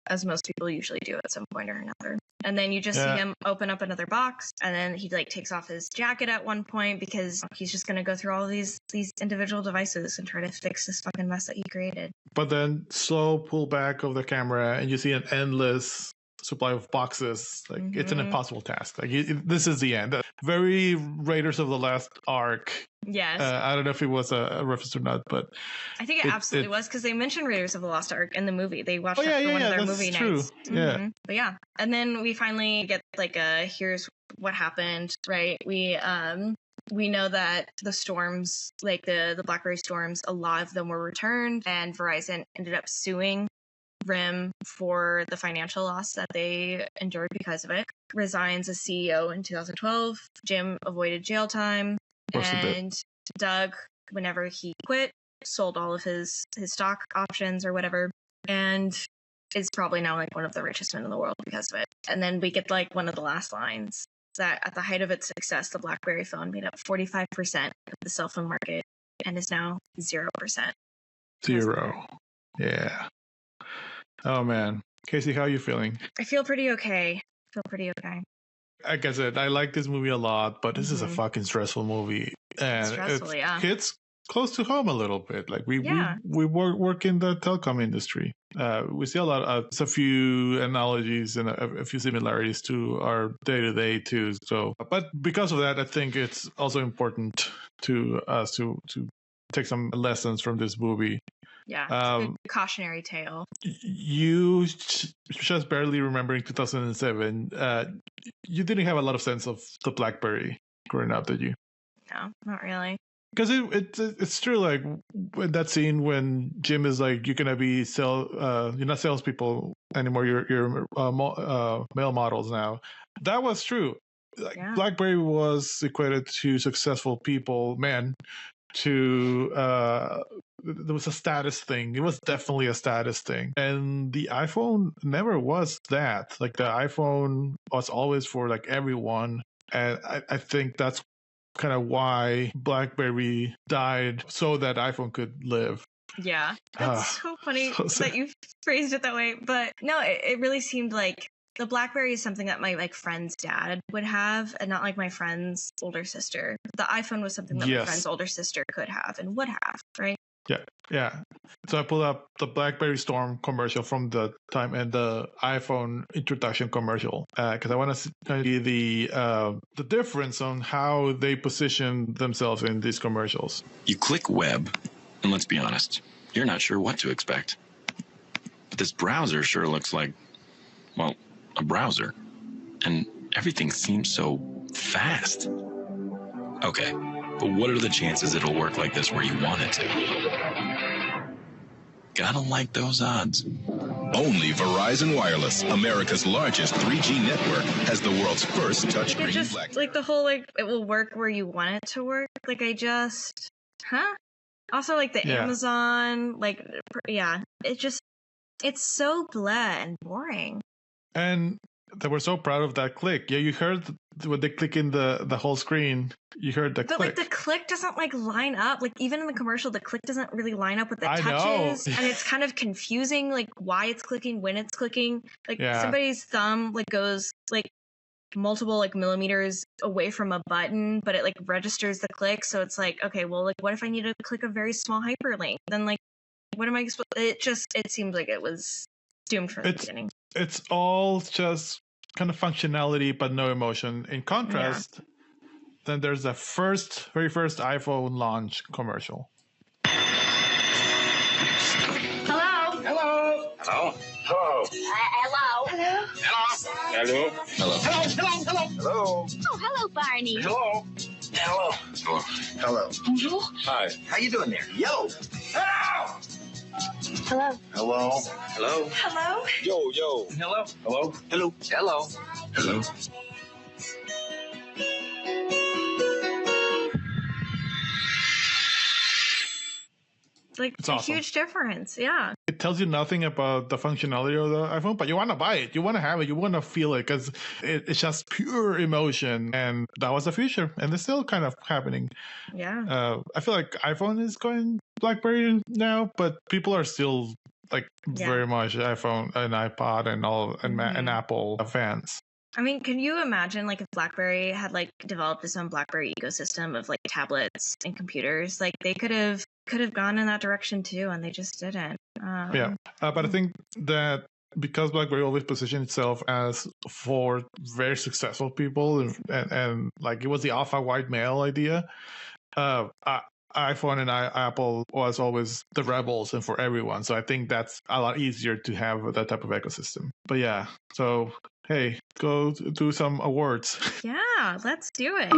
As most people usually do at some point or another. And then you just see him open up another box, and then he like takes off his jacket at one point because he's just going to go through all of these individual devices and try to fix this fucking mess that he created. But then slow pull back of the camera, and you see an endless supply of boxes. Like it's an impossible task. Like this is the end. Very Raiders of the Lost Ark. Yes. I don't know if it was a reference or not, but I think it absolutely was, because they mentioned Raiders of the Lost Ark in the movie. They watched that for one of their movie nights. Yeah. But yeah. And then we finally get like here's what happened, right? We know that the storms, like the Blackberry storms, a lot of them were returned, and Verizon ended up suing RIM for the financial loss that they endured because of it. Resigns as CEO in 2012. Jim avoided jail time. And Doug, whenever he quit, sold all of his stock options or whatever, and is probably now like one of the richest men in the world because of it. And then we get like one of the last lines that at the height of its success, the BlackBerry phone made up 45% of the cell phone market and is now 0%. Zero. Yeah. Oh man. Casey, how are you feeling? I feel pretty okay. Like I said, I like this movie a lot, but this is a fucking stressful movie, and it hits close to home a little bit. Like we work in the telecom industry. We see a few analogies and a few similarities to our day to day too. So, but because of that, I think it's also important to us to take some lessons from this movie. Yeah, it's a good cautionary tale. You just barely remembering 2007. You didn't have a lot of sense of the BlackBerry growing up, did you? No, not really. Because it's true. Like in that scene when Jim is like, "You're gonna be you're not salespeople anymore. You're male models now." That was true. Like BlackBerry was equated to successful people, men. There was a status thing. It was definitely a status thing. And the iPhone never was that. Like the iPhone was always for like everyone. And I think that's kind of why BlackBerry died so that iPhone could live. Yeah. That's so funny that you phrased it that way. But no, it really seemed like the BlackBerry is something that my like friend's dad would have, and not like my friend's older sister. The iPhone was something that my friend's older sister could have and would have, right? Yeah. So I pulled up the BlackBerry Storm commercial from the time and the iPhone introduction commercial because I want to see the difference on how they position themselves in these commercials. You click web, and let's be honest, you're not sure what to expect. But this browser sure looks like, well, a browser. And Everything seems so fast. Okay, but what are the chances it'll work like this where you want it to? Gotta like those odds. Only Verizon Wireless, America's largest 3G network, has the world's first touchscreen It just, Blackberry. like, the whole, like, it will work where you want it to work. Like, huh? Also, like, the Amazon, like, yeah. It's so blah and boring. And they were so proud of that click. Yeah, you heard when they click in the whole screen, you heard the click. But, like, the click doesn't, like, line up. Like, even in the commercial, the click doesn't really line up with the touches. And it's kind of confusing, like, why it's clicking, when it's clicking. Like, somebody's thumb, like, goes, like, multiple, like, millimeters away from a button, but it, like, registers the click. So it's like, okay, well, like, what if I need to click a very small hyperlink? Then, like, what am I supposed... It seemed like it was doomed from the beginning. It's all just kind of functionality, but no emotion. In contrast, then there's the very first iPhone launch commercial. Hello? Hello? Hello? Hello? Hello? Hello? Hello? Hello. Hello? Hello? Hello? Hello? Oh, hello, Barney. Hello? Hello? Hello. Hello? Bonjour. Hi. How you doing there? Yellow. Hello? Hello. Hello? Hello? Hello. Yo. Hello? Hello? Hello? Hello? Hello? Like, it's a awesome. huge difference, yeah. It tells you nothing about the functionality of the iPhone, but you want to buy it. You want to have it. You want to feel it because it's just pure emotion. And that was the future. And it's still kind of happening. Yeah. I feel like iPhone is going Blackberry now, but people are still like very much iPhone and iPod and all and Apple fans. I mean, can you imagine, like, if BlackBerry had, like, developed its own BlackBerry ecosystem of, like, tablets and computers? Like, they could have gone in that direction too, and they just didn't. But I think that because BlackBerry always positioned itself as for very successful people, and like it was the alpha white male idea, iPhone and Apple was always the rebels and for everyone. So I think that's a lot easier to have that type of ecosystem. But yeah, so hey, go do some awards. Yeah, let's do it.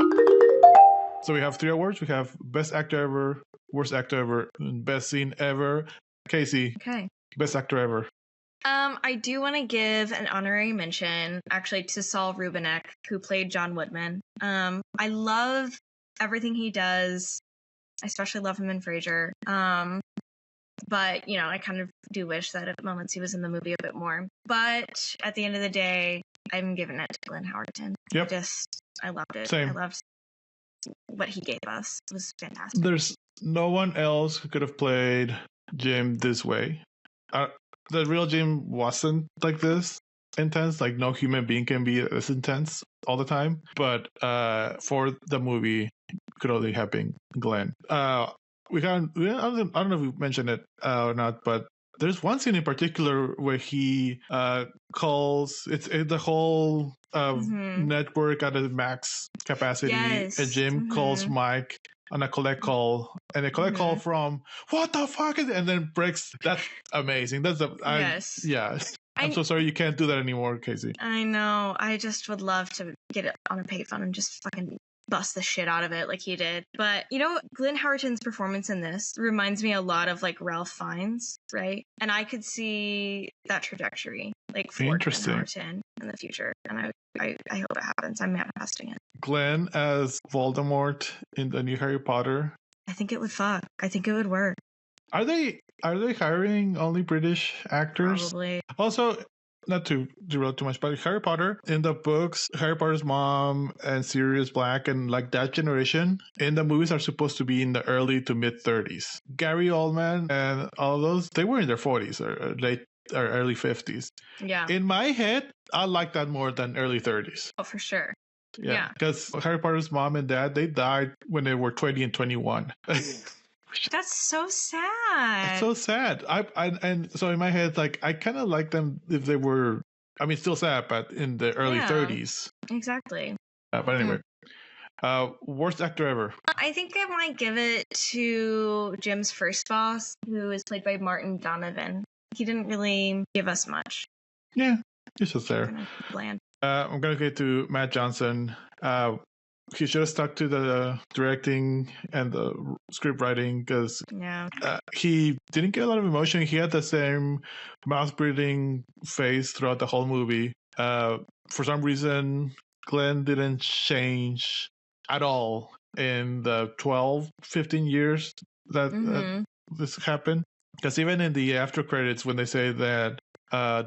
So we have 3 awards. We have Best Actor Ever, Worst Actor Ever, and Best Scene Ever. Casey, Okay. Best Actor Ever. I do want to give an honorary mention, actually, to Saul Rubinek, who played John Woodman. I love everything he does. I especially love him in Frasier. But, you know, I kind of do wish that at moments he was in the movie a bit more. But at the end of the day, I'm giving it to Glenn Howerton. Yep. I loved it. Same. I loved what he gave us. It was fantastic. There's no one else who could have played Jim this way. The real Jim wasn't like this intense. Like, no human being can be this intense all the time. But for the movie, could only have been Glenn. I don't know if we mentioned it or not, but there's one scene in particular where he calls the whole network at a max capacity, and Jim calls Mike on a collect call, and a collect call from what the fuck is it? And then breaks. That's amazing. That's I'm so sorry you can't do that anymore, Casey. I know. I just would love to get it on a payphone and just fucking bust the shit out of it like he did. But, you know, Glenn Howerton's performance in this reminds me a lot of, like, Ralph Fiennes, right? And I could see that trajectory, like, for Glenn Howerton in the future. And I hope it happens. I'm manifesting it. Glenn as Voldemort in the new Harry Potter. I think it would fuck. I think it would work. Are they hiring only British actors? Probably. Also, not to derail too much, but Harry Potter, in the books, Harry Potter's mom and Sirius Black and like that generation in the movies are supposed to be in the early to mid 30s. Gary Oldman and all of those, they were in their 40s or late or early 50s. Yeah. In my head, I like that more than early 30s. Oh, for sure. Yeah. Because Harry Potter's mom and dad, they died when they were 20 and 21. That's so sad. It's so sad. And so in my head, like, I kind of like them if they were, I mean, still sad, but in the early 30s. Exactly. But anyway, worst actor ever. I think I might give it to Jim's first boss, who is played by Martin Donovan. He didn't really give us much. Yeah, he's just there. Kind of bland. I'm going to get to Matt Johnson. He should have stuck to the directing and the script writing because he didn't get a lot of emotion. He had the same mouth breathing face throughout the whole movie. For some reason, Glenn didn't change at all in the 12, 15 years that this happened. Because even in the after credits, when they say that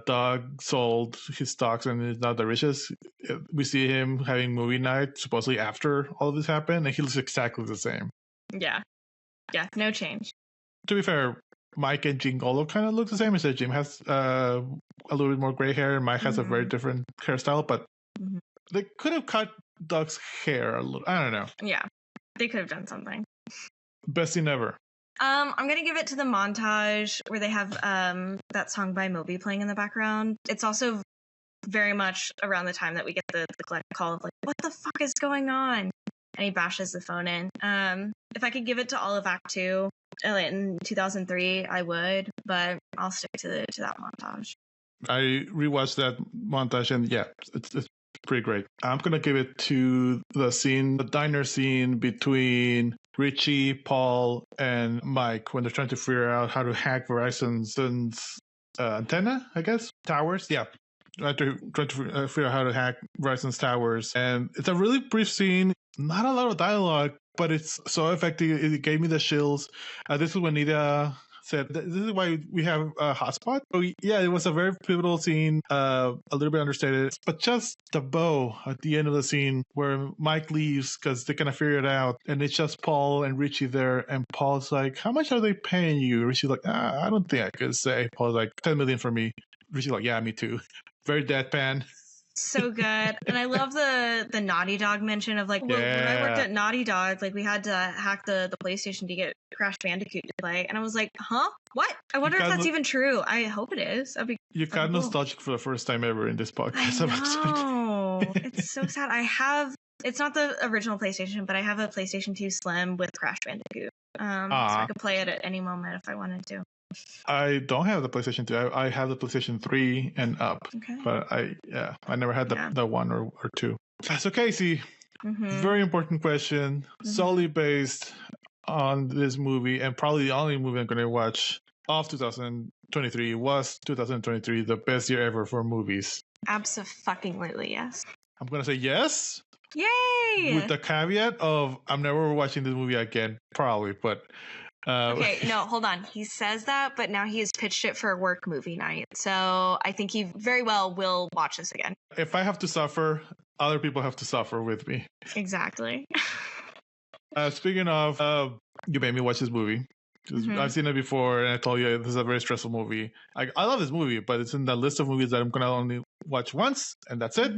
Doug sold his stocks and is not the richest, we see him having movie night supposedly after all of this happened, and he looks exactly the same. Yeah, no change. To be fair, Mike and Jim Golo kind of look the same. Except Jim has a little bit more gray hair, and Mike has a very different hairstyle. But they could have cut Doug's hair a little. I don't know. Yeah, they could have done something. Best scene ever. I'm gonna give it to the montage where they have that song by Moby playing in the background. It's also very much around the time that we get the collect call of like, what the fuck is going on? And he bashes the phone in. If I could give it to all of Act 2 in 2003, I would, but I'll stick to that montage. I rewatched that montage, and yeah, it's pretty great. I'm gonna give it to the diner scene between Richie, Paul, and Mike when they're trying to figure out how to hack Verizon's antenna, I guess, towers. Yeah, trying to figure out how to hack Verizon's towers, and it's a really brief scene. Not a lot of dialogue, but it's so effective. It gave me the chills. This is when Nita said, "This is why we have a hotspot." Oh, yeah, it was a very pivotal scene, a little bit understated, but just the bow at the end of the scene where Mike leaves because they kind of figure it out, and it's just Paul and Richie there, and Paul's like, "How much are they paying you?" Richie's like, "I don't think I could say." Paul's like, $10 million for me. Richie's like, "Yeah, me too." Very deadpan. So good. And I love the Naughty Dog mention of like, when I worked at Naughty Dog, like we had to hack the PlayStation to get Crash Bandicoot to play. And I was like, huh? What? I wonder if that's even true. I hope it is. You got nostalgic for the first time ever in this podcast. I know. It's so sad. It's not the original PlayStation, but I have a PlayStation 2 Slim with Crash Bandicoot. So I could play it at any moment if I wanted to. I don't have the PlayStation 2. I have the PlayStation 3 and up. Okay. But I never had the 1 or 2. So Casey, very important question, solely based on this movie, and probably the only movie I'm going to watch of 2023 was 2023, the best year ever for movies. Absolutely, yes. I'm going to say yes. Yay! With the caveat of I'm never watching this movie again, probably, but... okay, no, hold on. He says that, but now he has pitched it for a work movie night. So I think he very well will watch this again. If I have to suffer, other people have to suffer with me. Exactly. Speaking of, you made me watch this movie. I've seen it before, and I told you this is a very stressful movie. I love this movie, but it's in the list of movies that I'm going to only watch once, and that's it.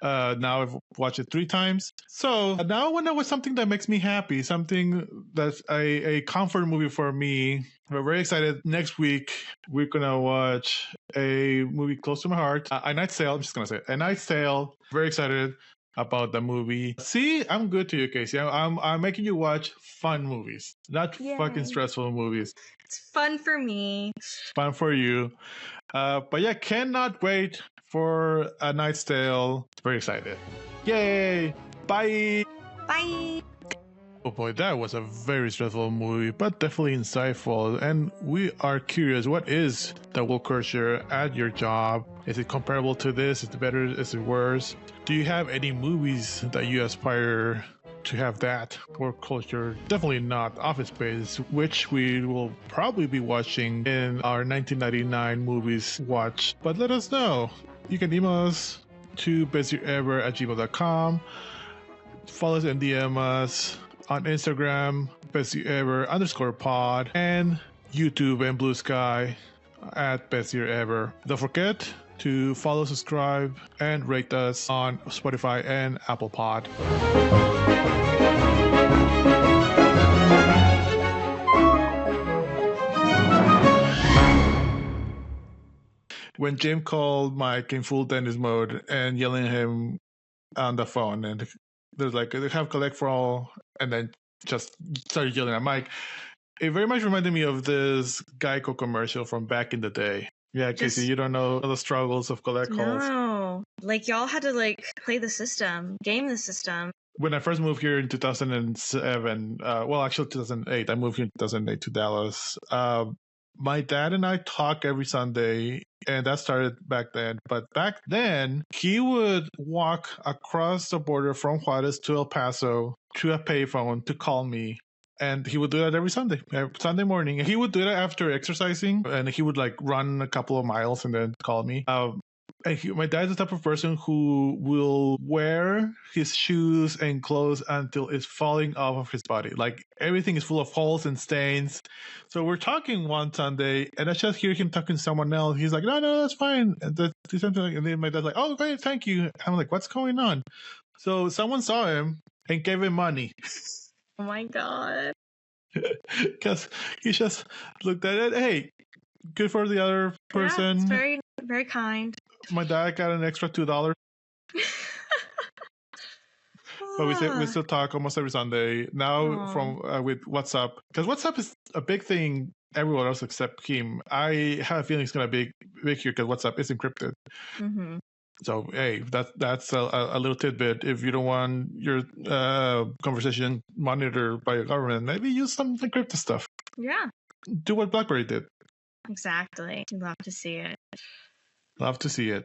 Now I've watched it 3 times. So now I want to watch something that makes me happy, something that's a comfort movie for me. We're very excited. Next week, we're going to watch a movie close to my heart, A Night's Tale. I'm just going to say it. A Night's Tale. Very excited about the movie. See, I'm good to you, Casey. I'm making you watch fun movies, not fucking stressful movies. It's fun for me. Fun for you. But yeah, cannot wait for A Night's Tale. Very excited. Yay! Bye! Bye! Oh boy, that was a very stressful movie, but definitely insightful. And we are curious, what is the woke culture at your job? Is it comparable to this? Is it better? Is it worse? Do you have any movies that you aspire to have that woke culture? Definitely not Office Space, which we will probably be watching in our 1999 movies watch. But let us know. You can email us to bestyearever@gmail.com. Follow us and DM us on Instagram, bestyearever_pod, and YouTube and Blue Sky at bestyearever. Don't forget to follow, subscribe, and rate us on Spotify and Apple Pod. When Jim called Mike in full Dennis mode and yelling at him on the phone, and there's like, they have collect for all, and then just started yelling at Mike. It very much reminded me of this Geico commercial from back in the day. Yeah, Casey, you don't know the struggles of collect calls. No. Like, y'all had to, like, play the system, game the system. When I first moved here in 2007, well, actually 2008, I moved here in 2008 to Dallas. My dad and I talk every Sunday, and that started back then. But back then, he would walk across the border from Juarez to El Paso to a payphone to call me. And he would do that every Sunday morning. He would do that after exercising, and he would like run a couple of miles and then call me. My dad's the type of person who will wear his shoes and clothes until it's falling off of his body. Like everything is full of holes and stains. So we're talking one Sunday, and I just hear him talking to someone else. He's like, "No, that's fine." And then my dad's like, "Oh, great, thank you." I'm like, "What's going on?" So someone saw him and gave him money. Oh my God. Because he just looked at it. Hey, good for the other person. Yeah, it's very, very kind. My dad got an extra $2. But we still talk almost every Sunday now. From with WhatsApp, because WhatsApp is a big thing everywhere else except him. I have a feeling it's gonna be big here because WhatsApp is encrypted. Mm-hmm. So hey, that's a little tidbit. If you don't want your conversation monitored by your government, maybe use some encrypted stuff. Yeah. Do what BlackBerry did. Exactly. Love to see it. Love to see it.